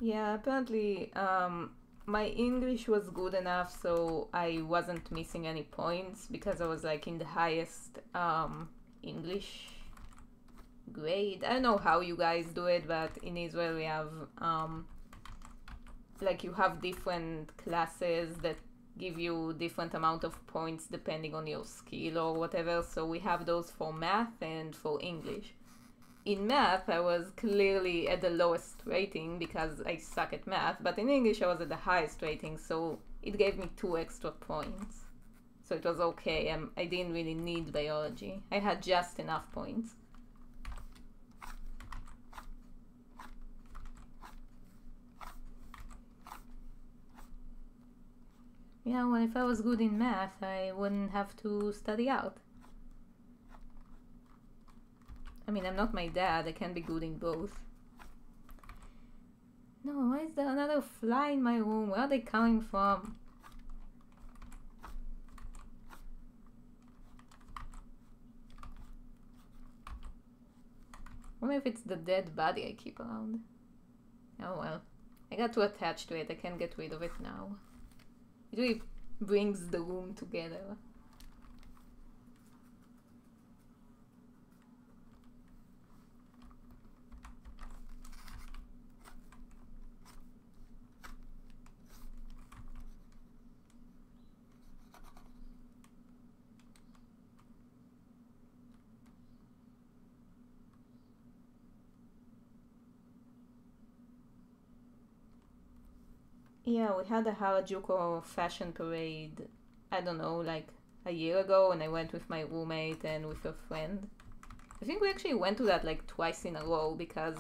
Yeah, apparently my English was good enough so I wasn't missing any points because I was like in the highest English grade. I don't know how you guys do it, but in Israel we have like you have different classes that give you different amount of points depending on your skill or whatever. So we have those for math and for English. In math, I was clearly at the lowest rating because I suck at math, but in English I was at the highest rating, so it gave me 2 extra points. So it was okay. I didn't really need biology. I had just enough points. Yeah, well, if I was good in math, I wouldn't have to study out. I mean, I'm not my dad, I can be good in both. No, why is there another fly in my room? Where are they coming from? I wonder if it's the dead body I keep around. Oh well. I got too attached to it, I can't get rid of it now. It really brings the room together. Yeah, we had a Harajuku fashion parade, I don't know, like a year ago, and I went with my roommate and with a friend. I think we actually went to that like twice in a row because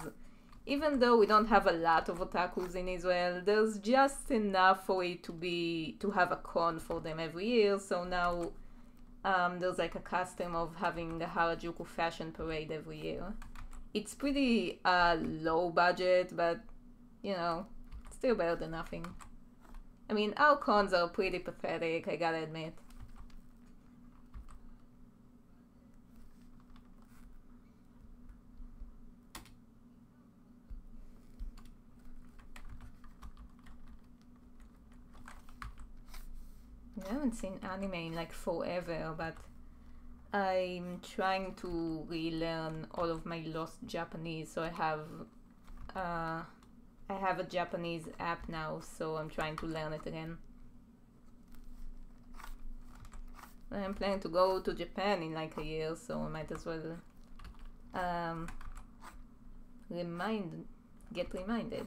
even though we don't have a lot of otakus in Israel, there's just enough for it to have a con for them every year. So now there's like a custom of having a Harajuku fashion parade every year. It's pretty low budget, but you know, still better than nothing. I mean, our cons are pretty pathetic, I gotta admit. I haven't seen anime in like forever, but I'm trying to relearn all of my lost Japanese. So I have a Japanese app now, so I'm trying to learn it again. I'm planning to go to Japan in like a year, so I might as well um, get reminded.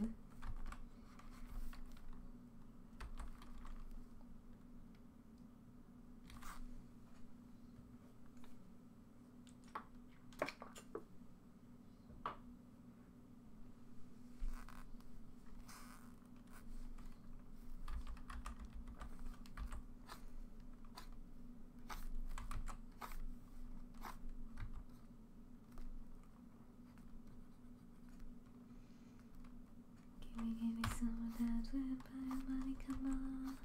Give me some of that vampire money, come on.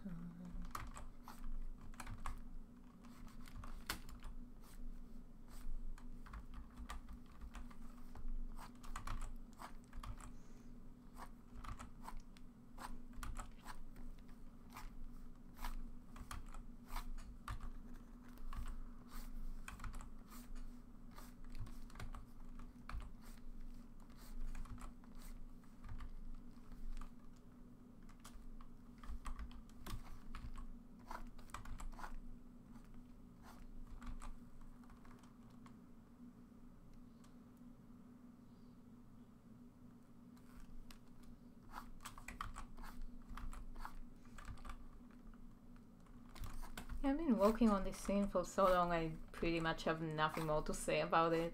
Yeah, I've been working on this scene for so long, I pretty much have nothing more to say about it.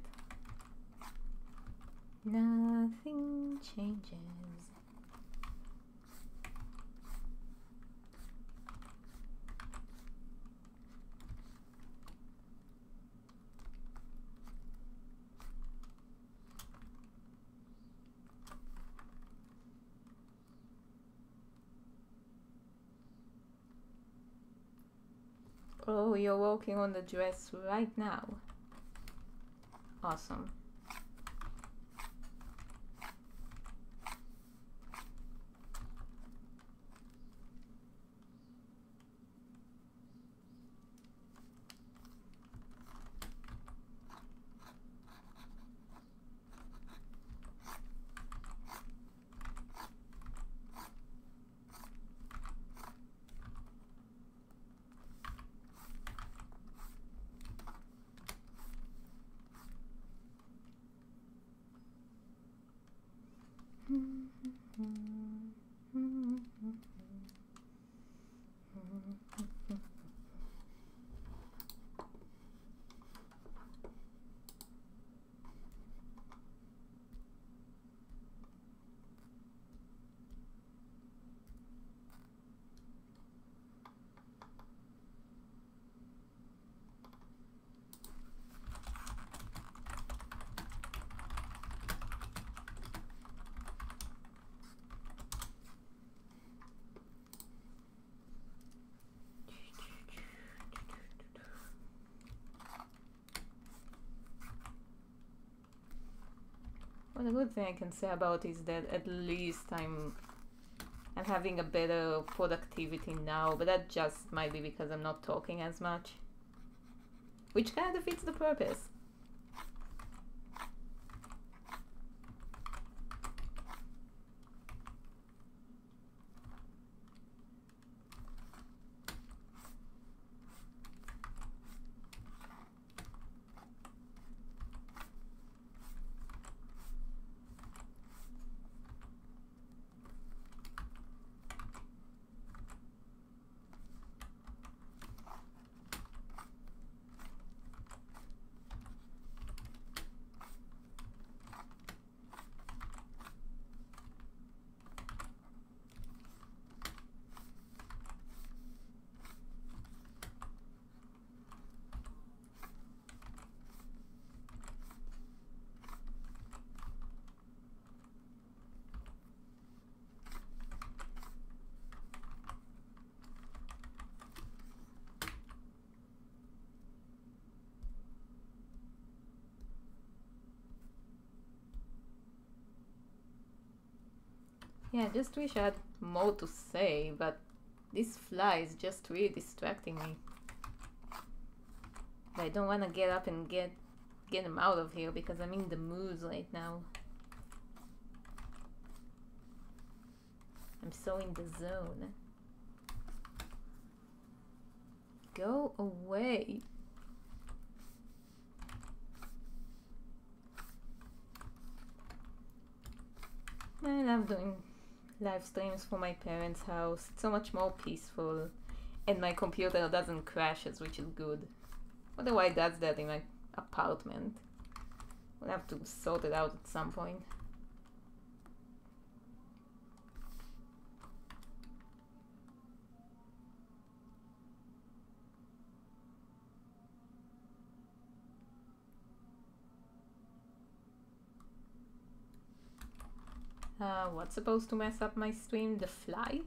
Nothing changes. Oh, you're working on the dress right now. Awesome. Well, the good thing I can say about it is that at least I'm having a better productivity now, but that just might be because I'm not talking as much, which kind of defeats the purpose. Yeah, I just wish I had more to say, but this fly is just really distracting me. I don't want to get up and get him out of here because I'm in the mood right now. I'm so in the zone. Go away. I love doing live streams from my parents' house. It's so much more peaceful, and my computer doesn't crash, which is good. I wonder why it does that in my apartment. We'll have to sort it out at some point. What's supposed to mess up my stream? The fly?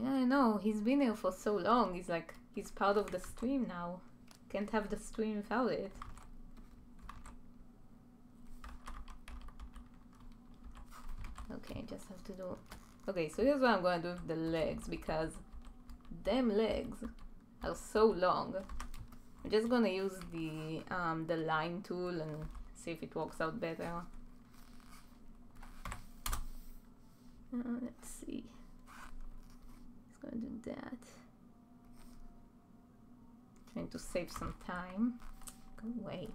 Yeah, I know. He's been here for so long. He's part of the stream now. Can't have the stream without it. Okay, just have to do... Okay, so here's what I'm gonna do with the legs, because them legs are so long. I'm just gonna use the line tool and see if it works out better. Let's see. It's gonna do that. Trying to save some time. Go away.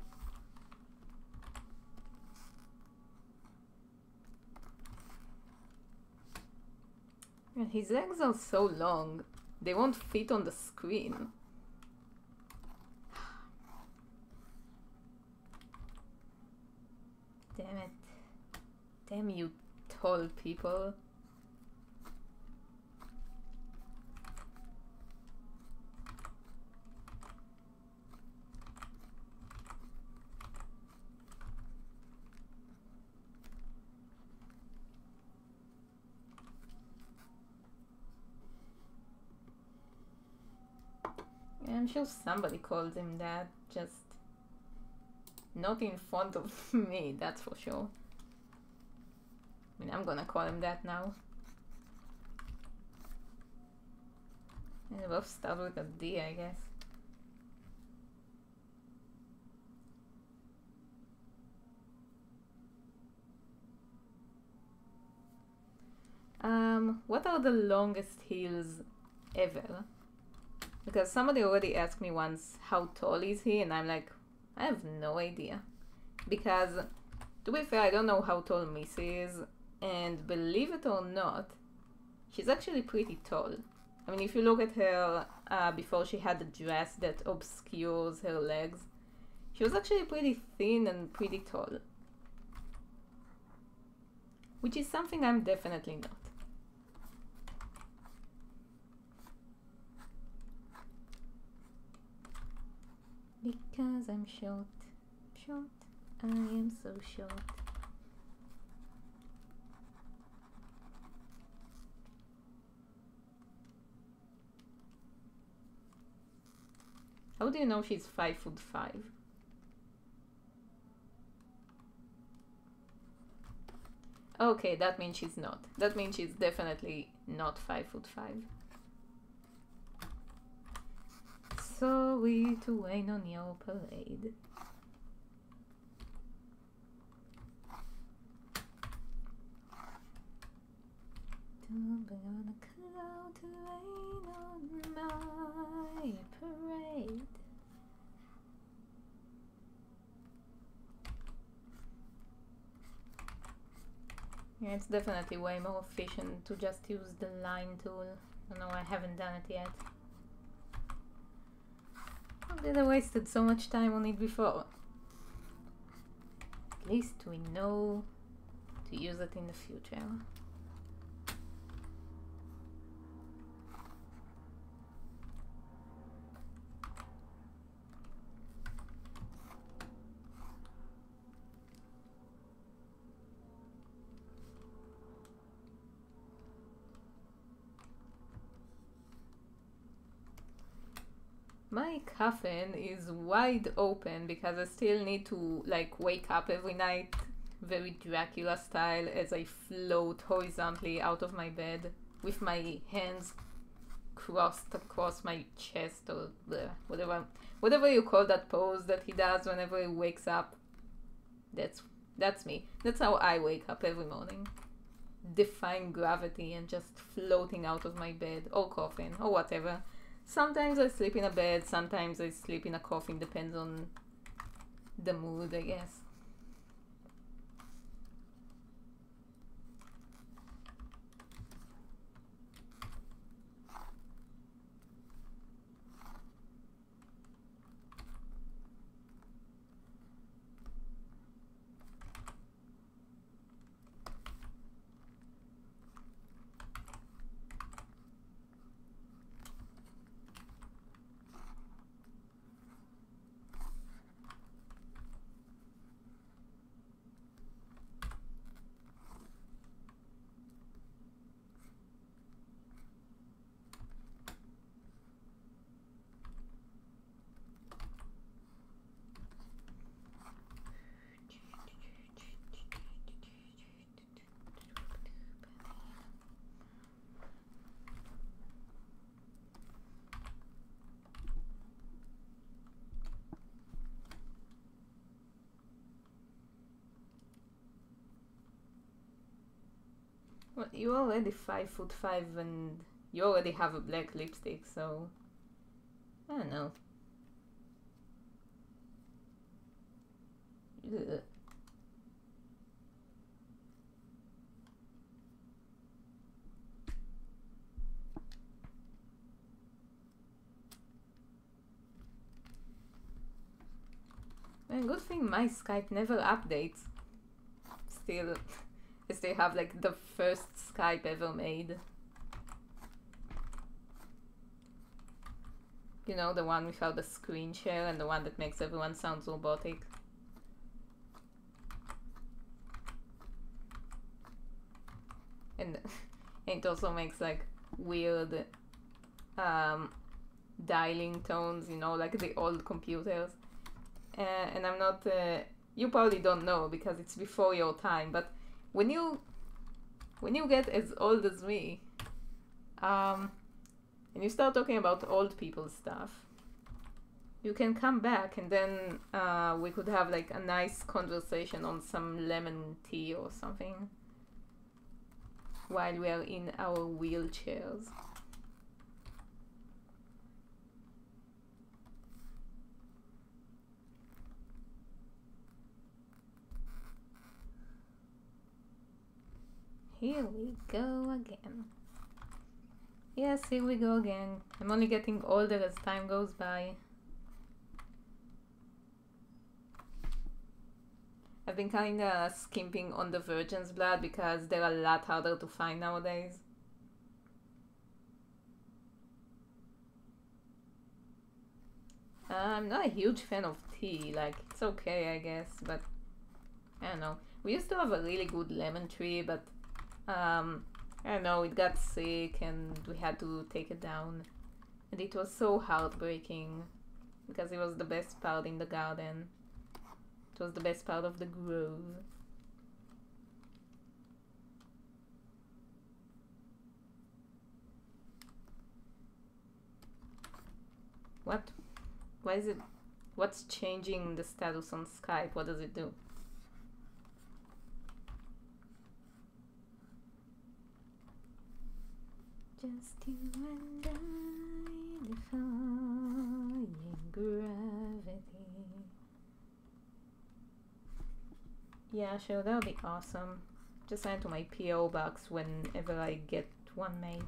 Yeah, his legs are so long, they won't fit on the screen. Damn it. Damn you tall people. I'm sure somebody called him that, just not in front of me, that's for sure. I mean, I'm gonna call him that now. And they both start with a D, I guess. What are the longest hills ever? Because somebody already asked me once, how tall is he? And I'm like, I have no idea. Because, to be fair, I don't know how tall Missy is. And believe it or not, she's actually pretty tall. I mean, if you look at her before she had the dress that obscures her legs, she was actually pretty thin and pretty tall. Which is something I'm definitely not. Because I'm short, I am so short. How do you know she's 5'5"? Okay, that means she's not. That means she's definitely not 5'5". Sorry to rain on your parade. Don't bring on a cloud to rain on my parade. Yeah, it's definitely way more efficient to just use the line tool. I know I haven't done it yet. How did I wasted so much time on it before? At least we know to use it in the future. My coffin is wide open because I still need to like wake up every night, very Dracula style, as I float horizontally out of my bed with my hands crossed across my chest, or whatever you call that pose that he does whenever he wakes up. That's me. That's how I wake up every morning, defying gravity and just floating out of my bed or coffin or whatever. Sometimes I sleep in a bed, sometimes I sleep in a coffin, depends on the mood, I guess. Well, you're already 5'5" and you already have a black lipstick, so I don't know. Ugh. Well, good thing my Skype never updates. Still, I still have like the first Skype ever made. You know, the one without the screen share and the one that makes everyone sound robotic. And it also makes like weird dialing tones, you know, like the old computers. And I'm not, you probably don't know because it's before your time, but when you get as old as me, and you start talking about old people stuff, you can come back and then we could have like a nice conversation on some lemon tea or something while we are in our wheelchairs. Here we go again. Yes, here we go again. I'm only getting older as time goes by. I've been kinda skimping on the virgin's blood because they're a lot harder to find nowadays. I'm not a huge fan of tea, like, it's okay I guess, but I don't know. We used to have a really good lemon tree, but I don't know, it got sick and we had to take it down. And it was so heartbreaking because it was the best part in the garden. It was the best part of the grove. What? Why is it? What's changing the status on Skype? What does it do? Just you and I defying gravity. Yeah, sure, that would be awesome. Just send to my PO box whenever I get one made.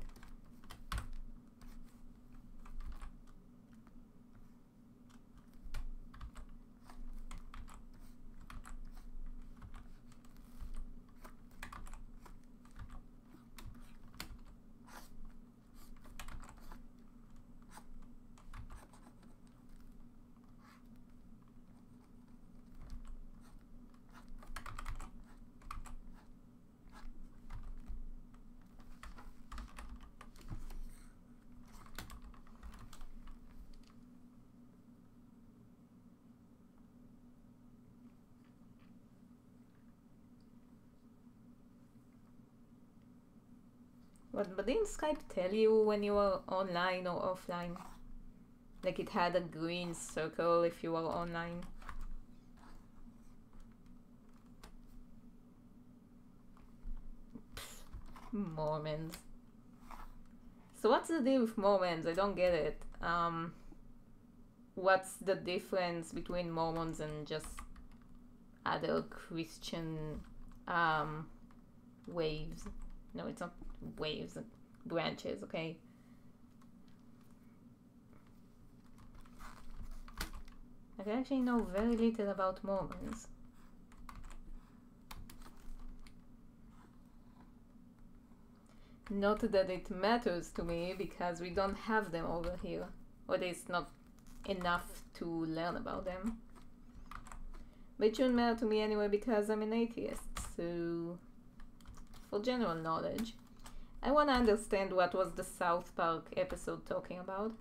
What, but didn't Skype tell you when you were online or offline? Like it had a green circle if you were online. Pfft, Mormons. So what's the deal with Mormons? I don't get it. What's the difference between Mormons and just other Christian waves? No, it's not waves, branches, okay? I actually know very little about Mormons. Not that it matters to me because we don't have them over here, or there's not enough to learn about them. But it shouldn't matter to me anyway because I'm an atheist, so for general knowledge. I want to understand what was the South Park episode talking about.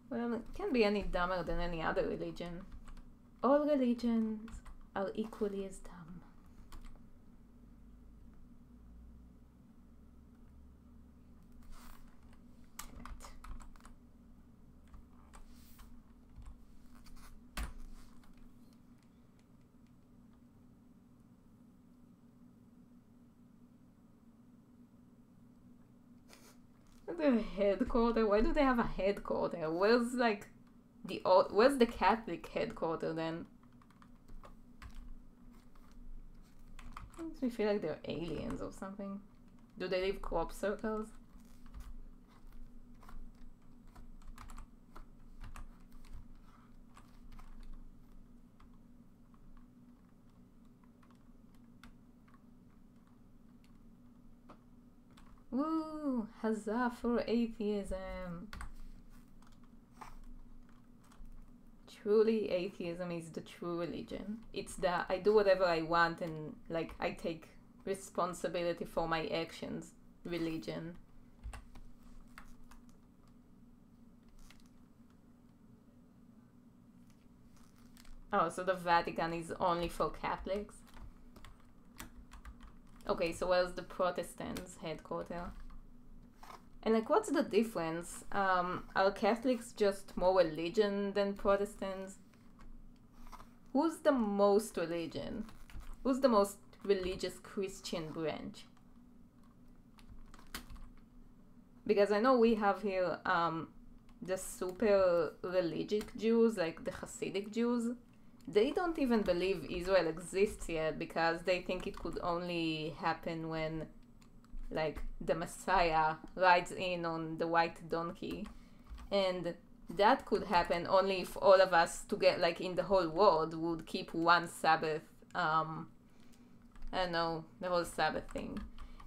Well, it can't be any dumber than any other religion. All religions are equally as dumb. The headquarters? Why do they have a headquarters? Where's like where's the Catholic headquarters then? Makes me feel like they're aliens or something. Do they leave crop circles? Woo! Huzzah for atheism! Truly, atheism is the true religion. It's the I do whatever I want and like I take responsibility for my actions religion. Oh, so the Vatican is only for Catholics? Okay, so where's the Protestants' headquarters? And like, what's the difference? Are Catholics just more religion than Protestants? Who's the most religion? Who's the most religious Christian branch? Because I know we have here the super religious Jews, like the Hasidic Jews. They don't even believe Israel exists yet because they think it could only happen when like the Messiah rides in on the white donkey, and that could happen only if all of us to get like in the whole world would keep one Sabbath. I don't know, the whole Sabbath thing.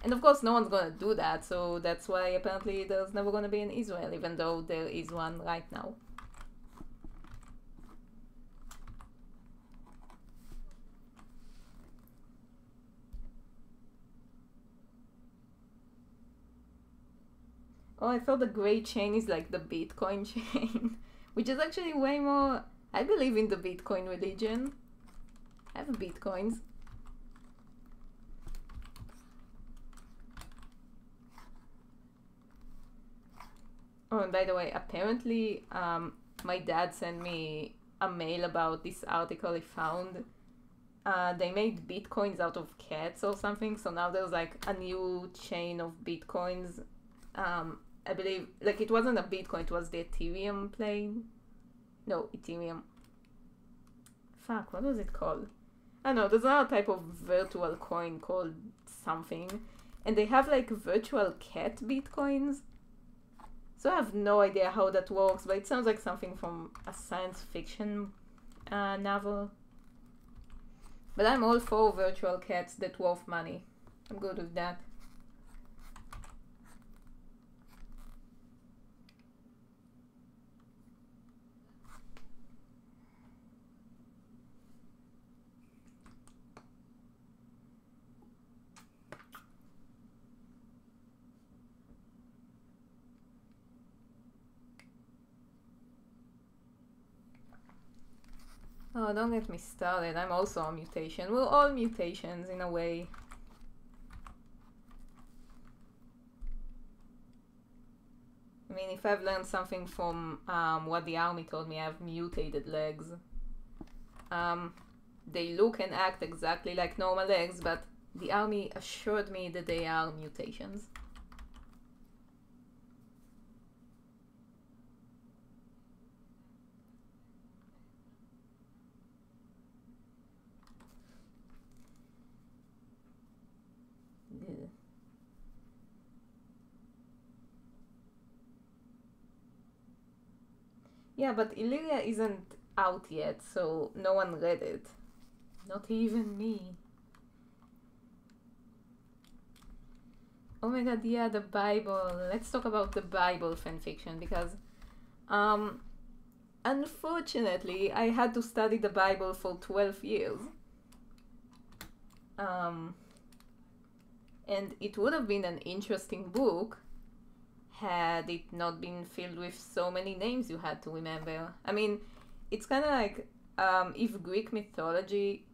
And of course no one's gonna do that, so that's why apparently there's never gonna be an Israel, even though there is one right now. Oh, I thought the gray chain is like the Bitcoin chain, which is actually way more I believe in the Bitcoin religion. I have Bitcoins. Oh, and by the way, apparently, my dad sent me a mail about this article he found. They made bitcoins out of cats or something, so now there's like a new chain of bitcoins. I believe, like, it wasn't a bitcoin, it was the Ethereum plane. No, Ethereum. Fuck, what was it called? I don't know, there's another type of virtual coin called something, and they have like virtual cat bitcoins. So I have no idea how that works, but it sounds like something from a science fiction novel. But I'm all for virtual cats that worth money. I'm good with that. Oh, don't get me started. I'm also a mutation. We're all mutations in a way. I mean, if I've learned something from what the army told me, I have mutated legs. They look and act exactly like normal legs, but the army assured me that they are mutations. Yeah, but Illyria isn't out yet, so no one read it. Not even me. Oh my god, yeah, the Bible. Let's talk about the Bible fanfiction because, unfortunately, I had to study the Bible for 12 years. And it would have been an interesting book had it not been filled with so many names you had to remember. I mean, it's kind of like if Greek mythology,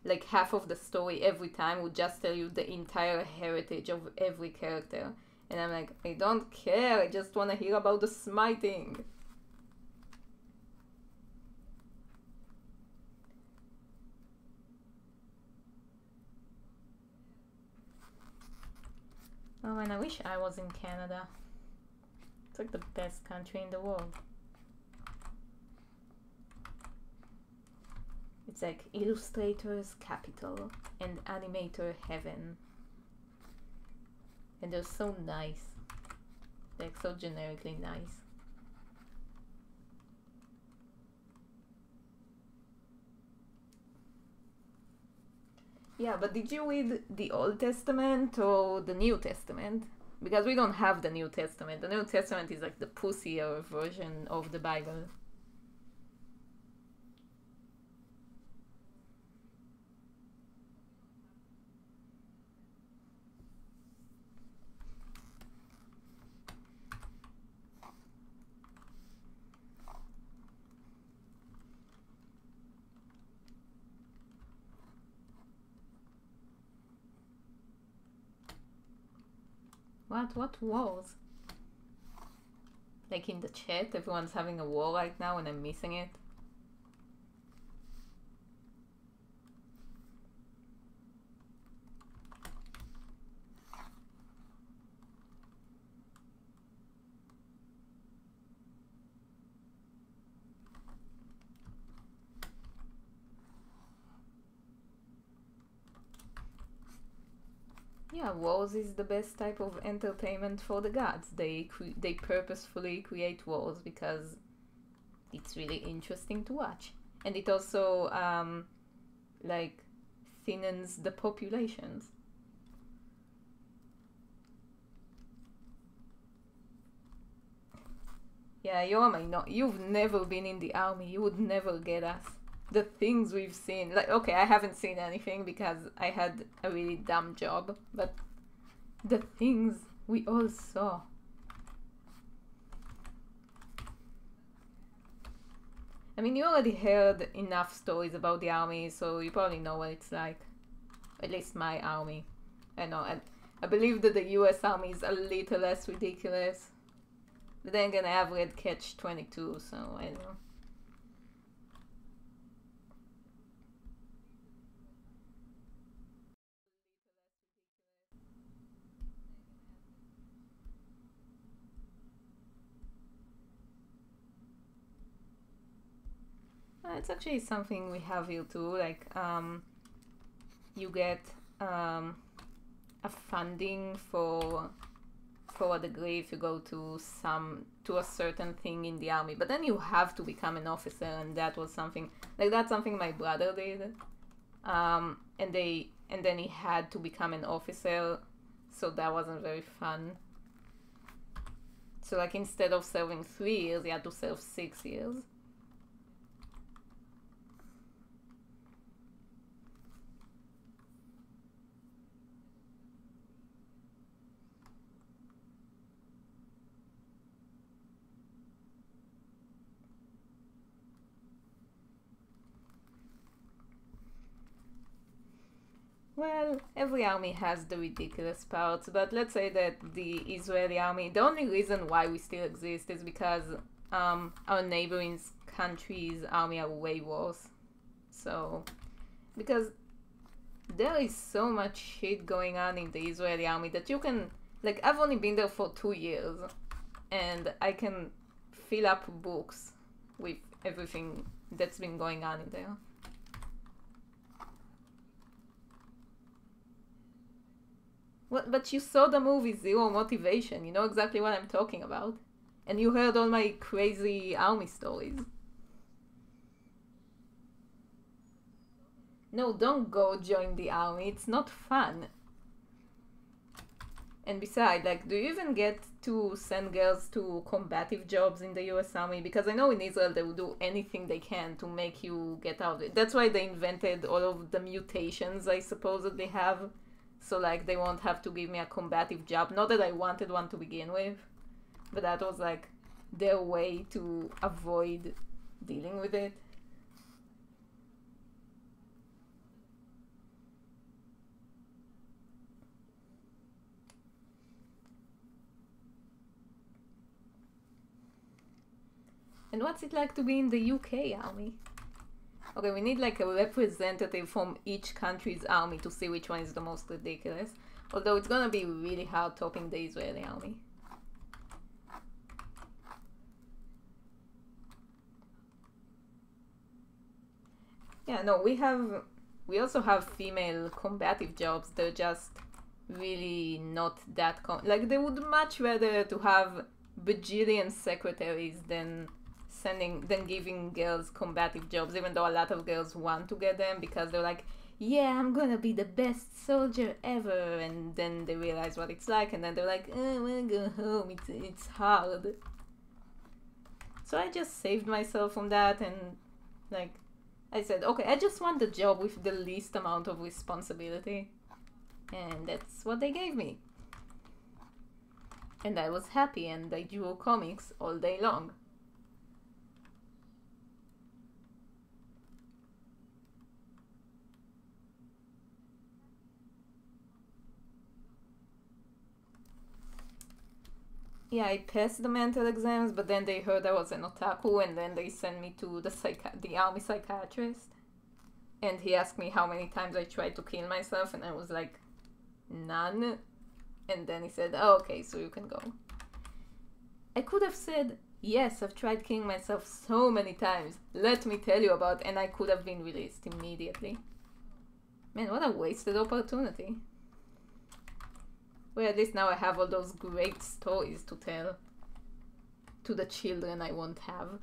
like half of the story every time would just tell you the entire heritage of every character. And I'm like, I don't care, I just want to hear about the smiting. Oh man, I wish I was in Canada. It's like the best country in the world. It's like illustrators capital and animator heaven. And they're so nice. They're like so generically nice. Yeah, but did you read the Old Testament or the New Testament? Because we don't have the New Testament. The New Testament is like the pussier version of the Bible. What wars? Like in the chat, everyone's having a war right now and I'm missing it. Yeah, wars is the best type of entertainment for the gods. They purposefully create wars because it's really interesting to watch, and it also like thinnens the populations. Yeah, you've never been in the army. You would never get us. The things we've seen, like, okay, I haven't seen anything because I had a really dumb job, but the things we all saw. I mean, you already heard enough stories about the army, so you probably know what it's like. At least my army. I know. I believe that the US army is a little less ridiculous. But then again, I have read Catch 22, so I don't know. It's actually something we have here too. Like, you get a funding for a degree if you go to a certain thing in the army, but then you have to become an officer, and that was something like that's something my brother did, and then he had to become an officer, so that wasn't very fun. So like instead of serving 3 years, he had to serve 6 years. Well, every army has the ridiculous parts, but let's say that the Israeli army, the only reason why we still exist is because our neighboring countries' army are way worse. So, because there is so much shit going on in the Israeli army that you can, like, I've only been there for 2 years, and I can fill up books with everything that's been going on in there. Well, but you saw the movie Zero Motivation. You know exactly what I'm talking about. And you heard all my crazy army stories. No, don't go join the army. It's not fun. And besides, like, do you even get to send girls to combative jobs in the US Army? Because I know in Israel they will do anything they can to make you get out of it. That's why they invented all of the mutations I suppose that they have. So like they won't have to give me a combative job. Not that I wanted one to begin with, but that was like their way to avoid dealing with it. And what's it like to be in the UK army? Okay, we need like a representative from each country's army to see which one is the most ridiculous. Although it's gonna be really hard topping the Israeli army. Yeah, no, we also have female combative jobs. They're just really not that like they would much rather to have bajillion secretaries than giving girls combative jobs, even though a lot of girls want to get them because they're like, yeah, I'm gonna be the best soldier ever, and then they realize what it's like, and then they're like, oh, I wanna go home, it's hard. So I just saved myself from that, and like I said, okay, I just want the job with the least amount of responsibility, and that's what they gave me. And I was happy, and I drew comics all day long. Yeah, I passed the mental exams, but then they heard I was an otaku, and then they sent me to the army psychiatrist. And he asked me how many times I tried to kill myself, and I was like, none. And then he said, oh, okay, so you can go. I could have said, yes, I've tried killing myself so many times. Let me tell you about, and I could have been released immediately. Man, what a wasted opportunity. Well, at least now I have all those great stories to tell to the children I won't have.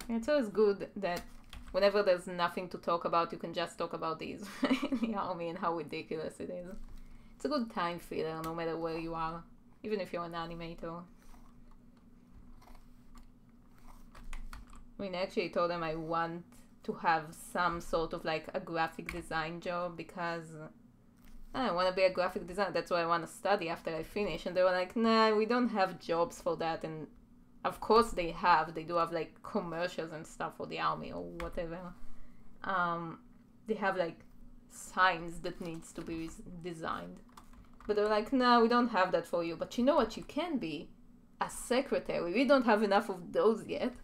It's always good that whenever there's nothing to talk about, you can just talk about the Israeli army and how ridiculous it is. It's a good time filler no matter where you are, even if you're an animator. I mean, I actually told them I want to have some sort of like a graphic design job because I want to be a graphic designer. That's what I want to study after I finish. And they were like, nah, we don't have jobs for that. And of course they have. They do have like commercials and stuff for the army or whatever. They have like signs that needs to be designed. But they're like, nah, we don't have that for you. But you know what you can be? A secretary. We don't have enough of those yet.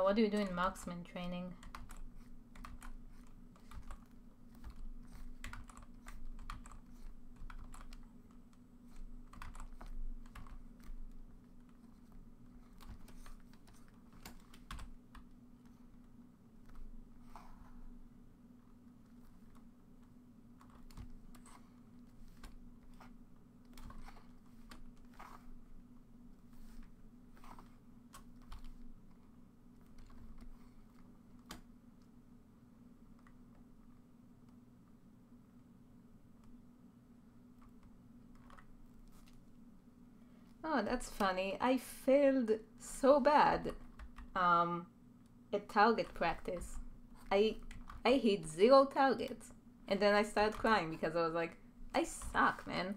What do you do in marksman training? Oh, that's funny. I failed so bad at target practice. I I hit 0 targets. And then I started crying because I was like, I suck, man.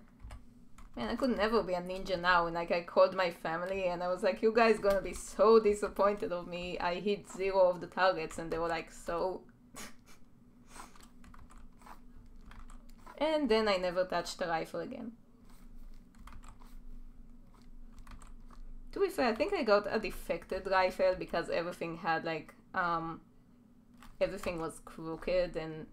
Man, I could never be a ninja now. And like I called my family and I was like, you guys gonna be so disappointed of me. I hit 0 of the targets and they were like, so. And then I never touched a rifle again. To be fair, I think I got a defected rifle because everything had like everything was crooked and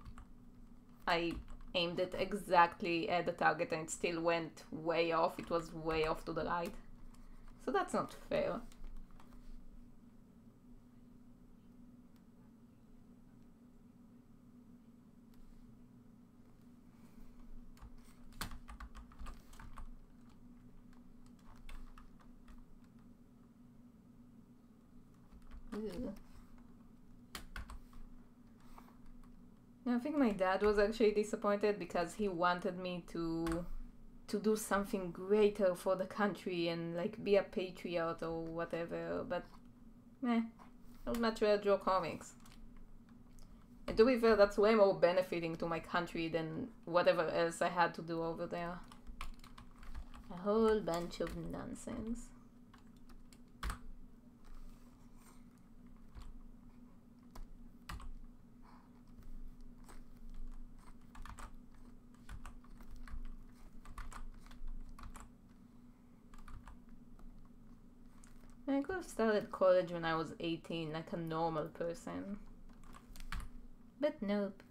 I aimed it exactly at the target and it still went way off. It was way off to the right. So that's not fair. Ew. I think my dad was actually disappointed because he wanted me to do something greater for the country and like be a patriot or whatever, but I would much rather draw comics. And to be fair, that's way more benefiting to my country than whatever else I had to do over there. A whole bunch of nonsense. I could have started college when I was 18, like a normal person. But nope.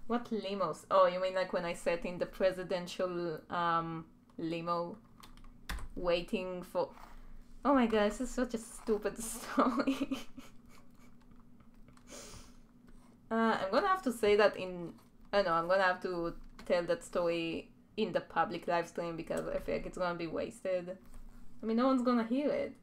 What limos? Oh, you mean like when I sat in the presidential limo waiting for... Oh my god, this is such a stupid story. I'm gonna have to say that in... I know, I'm gonna have to tell that story in the public live stream because I feel like it's gonna be wasted. I mean, no one's gonna hear it.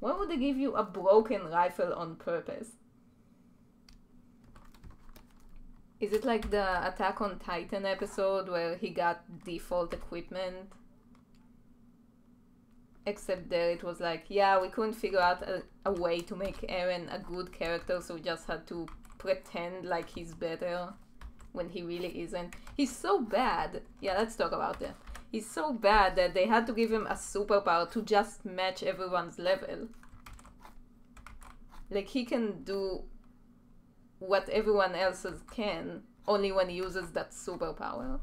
Why would they give you a broken rifle on purpose? Is it like the Attack on Titan episode where he got default equipment? Except there it was like, yeah, we couldn't figure out a way to make Eren a good character, so we just had to pretend like he's better when he really isn't. He's so bad. Yeah, let's talk about that. He's so bad that they had to give him a superpower to just match everyone's level. Like, he can do what everyone else can, only when he uses that superpower.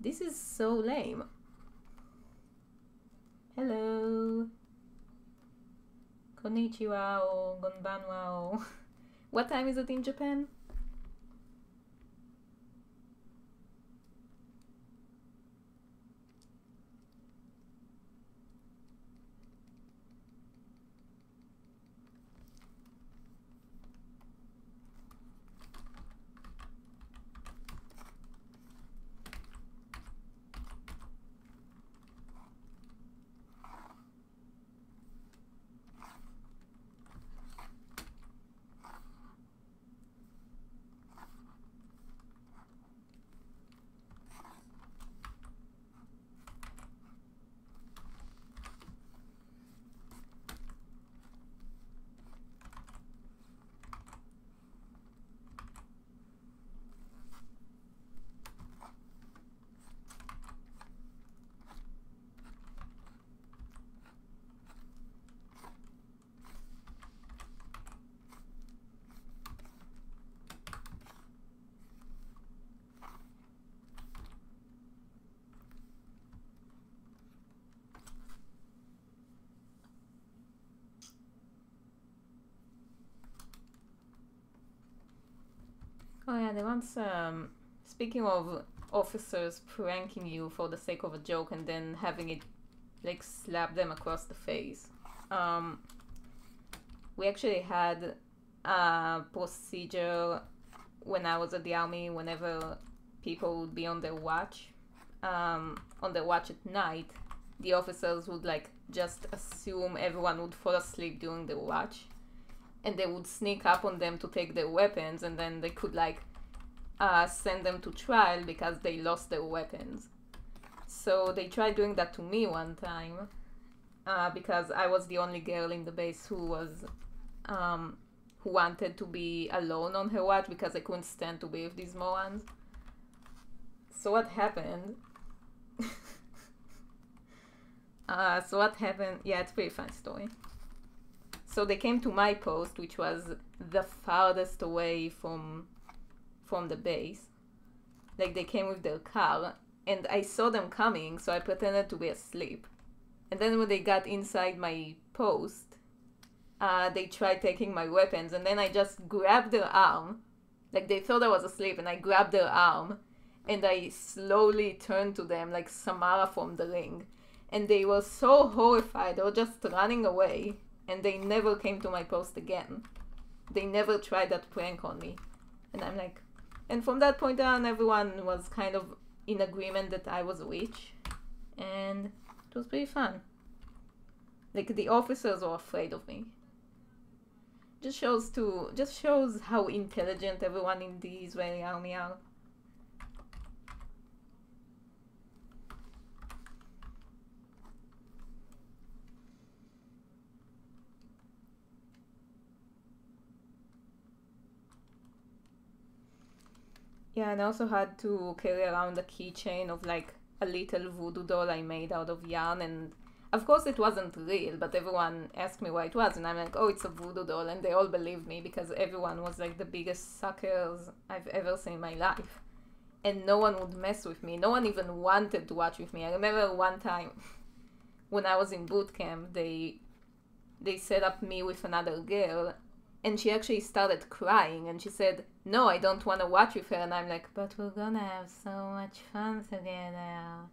This is so lame. Hello. Konnichiwa o gonbanwa o... What time is it in Japan? Oh yeah, they once speaking of officers pranking you for the sake of a joke and then having it like slap them across the face. Um, we actually had a procedure when I was at the army. Whenever people would be on their watch at night, the officers would like just assume everyone would fall asleep during the watch, and they would sneak up on them to take their weapons, and then they could like send them to trial because they lost their weapons. So they tried doing that to me one time because I was the only girl in the base who wanted to be alone on her watch because I couldn't stand to be with these morons. So what happened? Yeah, it's a pretty fun story. So they came to my post, which was the farthest away from the base. Like they came with their car, and I saw them coming, so I pretended to be asleep. And then when they got inside my post, they tried taking my weapons, and then I just grabbed their arm. Like they thought I was asleep, and I grabbed their arm, and I slowly turned to them like Samara from The Ring. And they were so horrified, they were just running away, and they never came to my post again. They never tried that prank on me. And I'm like, and from that point on, everyone was kind of in agreement that I was a witch, and it was pretty fun. Like the officers were afraid of me. Just shows how intelligent everyone in the Israeli army are. Yeah, and I also had to carry around a keychain of like a little voodoo doll I made out of yarn, and of course it wasn't real, but everyone asked me why it was, and I'm like, oh, it's a voodoo doll, and they all believed me because everyone was like the biggest suckers I've ever seen in my life. And no one would mess with me. No one even wanted to watch with me. I remember one time when I was in boot camp, they set up me with another girl, and she actually started crying, and she said, no, I don't want to watch with her. And I'm like, but we're gonna have so much fun together.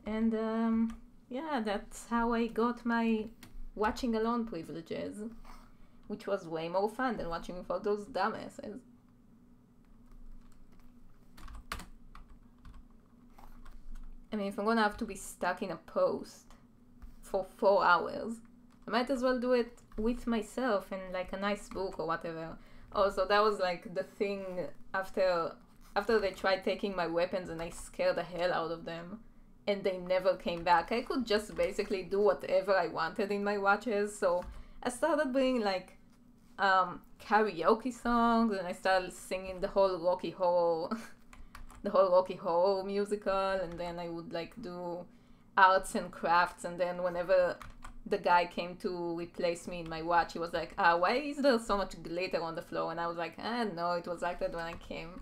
And yeah, that's how I got my watching alone privileges, which was way more fun than watching with all those dumbasses. I mean, if I'm gonna have to be stuck in a post for 4 hours, I might as well do it with myself and like a nice book or whatever. Also, that was like the thing after they tried taking my weapons and I scared the hell out of them and they never came back. I could just basically do whatever I wanted in my watches, so I started bringing like karaoke songs, and I started singing the whole Rocky Horror the whole Rocky Horror musical, and then I would like do arts and crafts, and then whenever the guy came to replace me in my watch, he was like, why is there so much glitter on the floor? And I was like, no, it was like that when I came.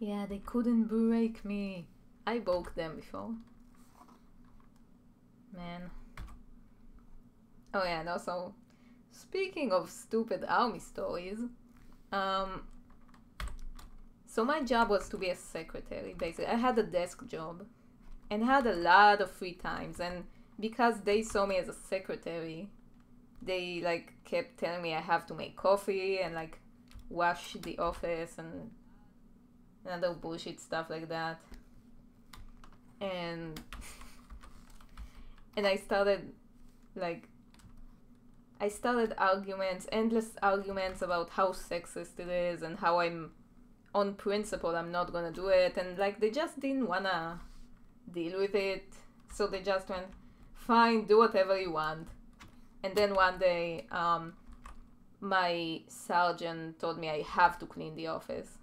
Yeah, they couldn't break me. I broke them before. Man. Oh yeah, and also, speaking of stupid army stories, um, so my job was to be a secretary, basically. I had a desk job and had a lot of free times, and because they saw me as a secretary, they like kept telling me I have to make coffee and like wash the office and other bullshit stuff like that. And and like I started arguments, endless arguments about how sexist it is and how I'm on principle I'm not gonna do it, and like they just didn't wanna deal with it, so they just went, fine, do whatever you want. And then one day my sergeant told me I have to clean the office,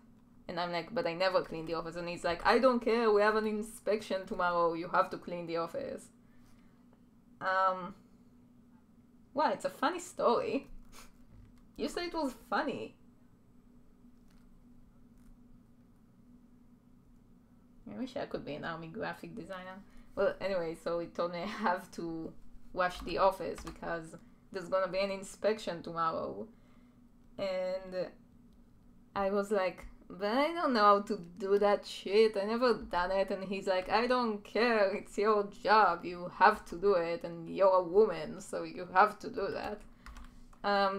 And I'm like, but I never clean the office. And he's like, I don't care, we have an inspection tomorrow, you have to clean the office. Well, it's a funny story. You said it was funny. I wish I could be an army graphic designer. Well, anyway, so he told me I have to wash the office because there's gonna be an inspection tomorrow. And I was like, but I don't know how to do that shit. I never done it. And he's like, I don't care. It's your job. You have to do it. And you're a woman, so you have to do that.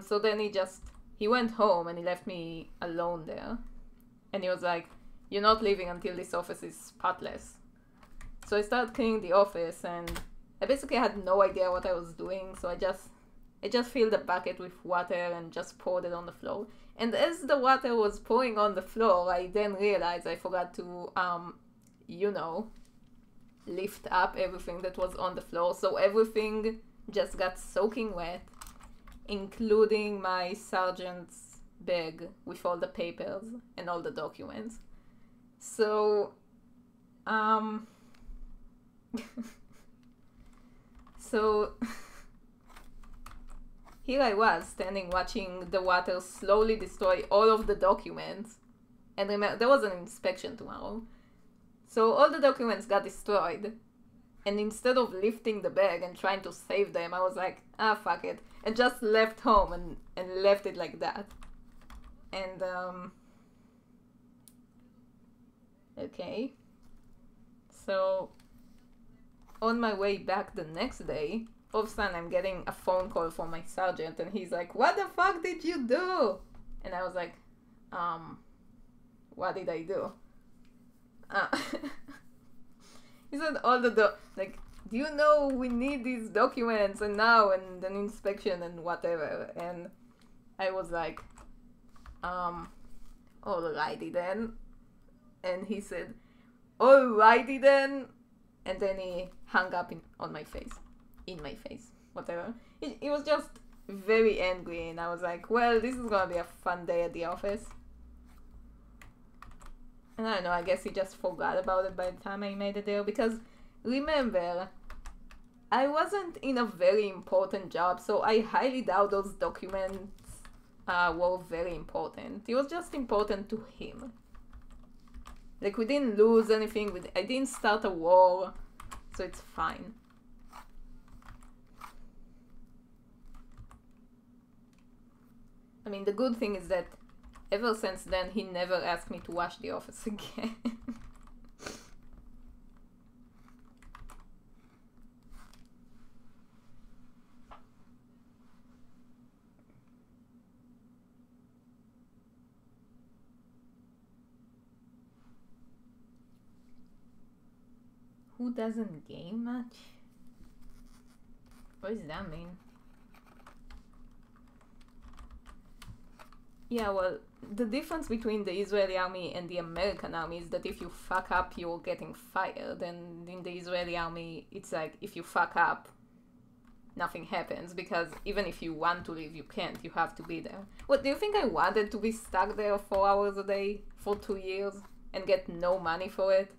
So then he went home and he left me alone there. And he was like, you're not leaving until this office is spotless. So I started cleaning the office and I basically had no idea what I was doing. So I just filled the bucket with water and just poured it on the floor. And as the water was pouring on the floor, I then realized I forgot to, lift up everything that was on the floor. So everything just got soaking wet, including my sergeant's bag with all the papers and all the documents. So, so here I was standing watching the water slowly destroy all of the documents. And remember, there was an inspection tomorrow. So all the documents got destroyed. And instead of lifting the bag and trying to save them, I was like, fuck it. And just left home and left it like that. And, okay. So, on my way back the next day, all of a sudden I'm getting a phone call from my sergeant and he's like, what the fuck did you do? And I was like, what did I do? He said do you know we need these documents and now and an inspection and whatever. And I was like, alrighty then. And he said, alrighty then. And then he hung up in my face, whatever. He was just very angry and I was like, well, this is gonna be a fun day at the office. And I don't know, I guess he just forgot about it by the time I made it there. Because, remember, I wasn't in a very important job, so I highly doubt those documents were very important. It was just important to him. Like, we didn't lose anything, I didn't start a war, so it's fine. I mean, the good thing is that ever since then, he never asked me to wash the office again. Who doesn't game much? What does that mean? Yeah, well, the difference between the Israeli army and the American army is that if you fuck up, you're getting fired. And in the Israeli army, it's like, if you fuck up, nothing happens. Because even if you want to leave, you can't. You have to be there. What, do you think I wanted to be stuck there 4 hours a day for 2 years and get no money for it?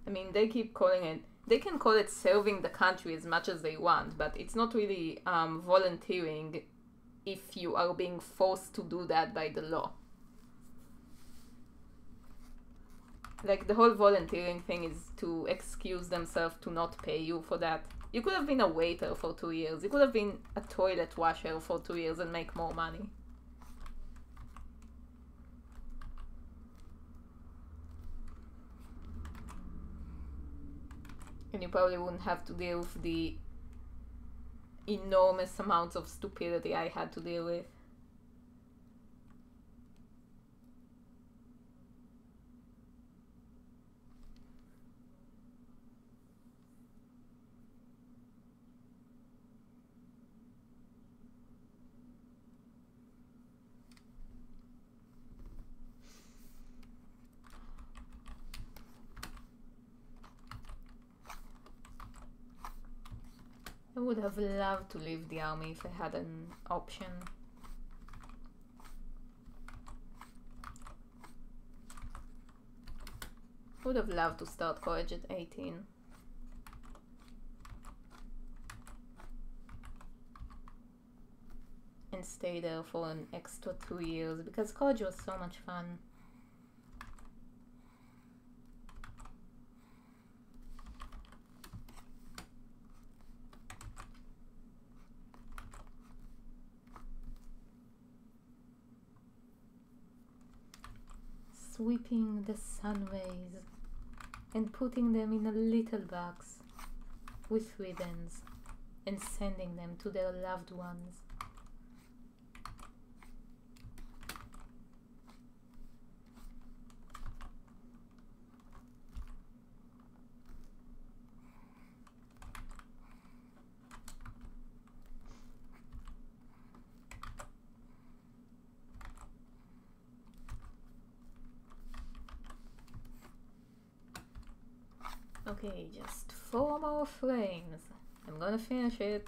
I mean, they keep calling it, they can call it serving the country as much as they want, but it's not really volunteering if you are being forced to do that by the law. Like, the whole volunteering thing is to excuse themselves to not pay you for that. You could have been a waiter for 2 years. You could have been a toilet washer for 2 years and make more money. And you probably wouldn't have to deal with the enormous amounts of stupidity I had to deal with. would have loved to leave the army if I had an option. Would have loved to start college at 18. And stay there for an extra 2 years because college was so much fun. Sweeping the sun rays and putting them in a little box with ribbons and sending them to their loved ones. Okay, just 4 more frames. I'm gonna finish it.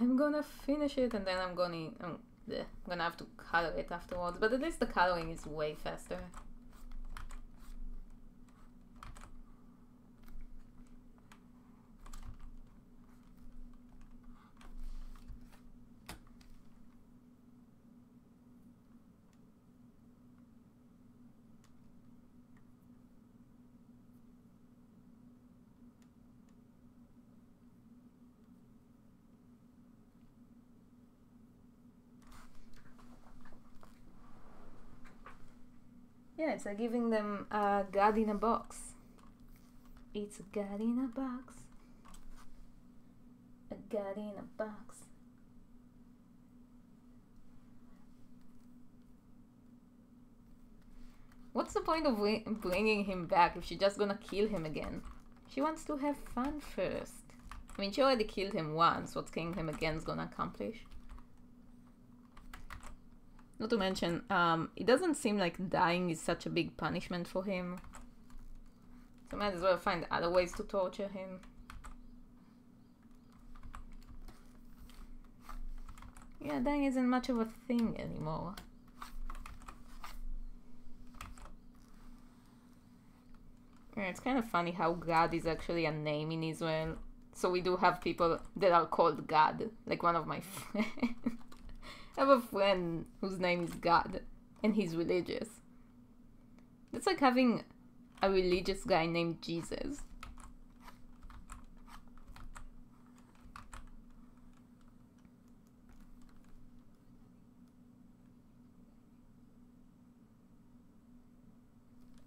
I'm gonna finish it and then I'm gonna have to color it afterwards, but at least the coloring is way faster. Yeah, it's like giving them a God in a box. It's a God in a box. A God in a box. What's the point of bringing him back if she's just gonna kill him again? She wants to have fun first. I mean, she already killed him once. What's killing him again is gonna accomplish? Not to mention, it doesn't seem like dying is such a big punishment for him. So might as well find other ways to torture him. Yeah, dying isn't much of a thing anymore. Yeah, it's kind of funny how God is actually a name in Israel. So we do have people that are called God. Like one of my friends. I have a friend whose name is God, and he's religious. It's like having a religious guy named Jesus.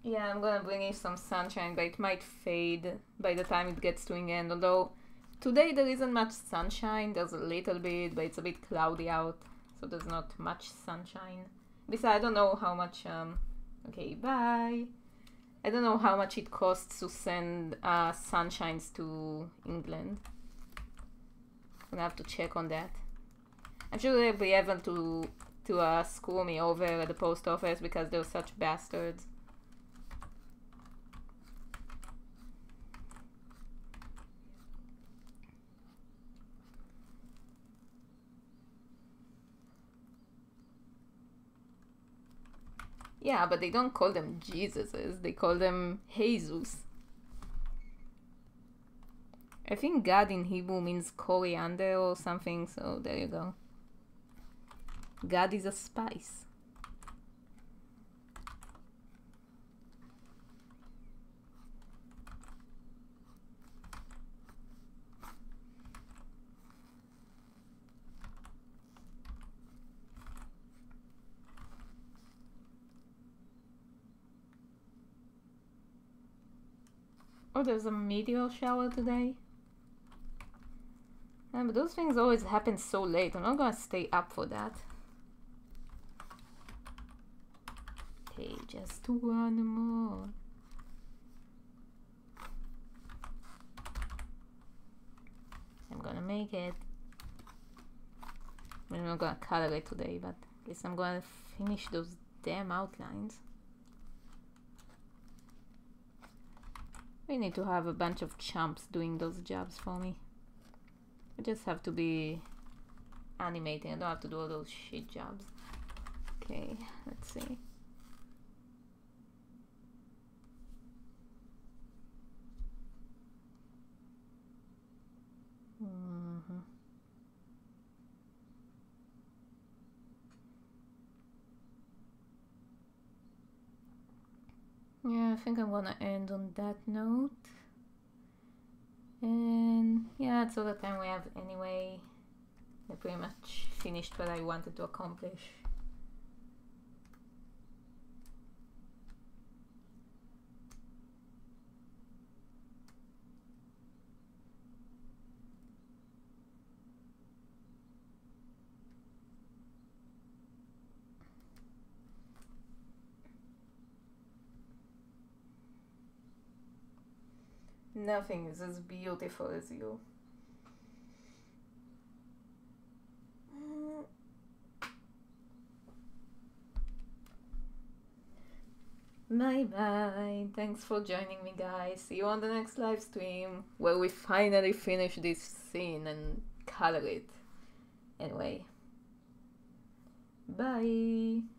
Yeah, I'm gonna bring you some sunshine, but it might fade by the time it gets to an end. Although today there isn't much sunshine, there's a little bit, but it's a bit cloudy out. So there's not much sunshine. Besides, I don't know how much, okay, bye. I don't know how much it costs to send sunshines to England. I'm gonna have to check on that. I'm sure they'll be able to screw me over at the post office because they're such bastards. Yeah, but they don't call them Jesuses, they call them Jesus. I think God in Hebrew means coriander or something, so there you go. God is a spice. Oh, there's a meteor shower today. But those things always happen so late. I'm not gonna stay up for that. Okay, just one more. I'm gonna make it. I'm not gonna color it today, but at least I'm gonna finish those damn outlines. We need to have a bunch of chumps doing those jobs for me. I just have to be animating. I don't have to do all those shit jobs. Okay, let's see. Yeah, I think I'm gonna end on that note. And yeah, that's all the time we have anyway. I pretty much finished what I wanted to accomplish. Nothing is as beautiful as you. Bye bye. Thanks for joining me, guys. See you on the next live stream where we finally finish this scene and color it. Anyway, bye.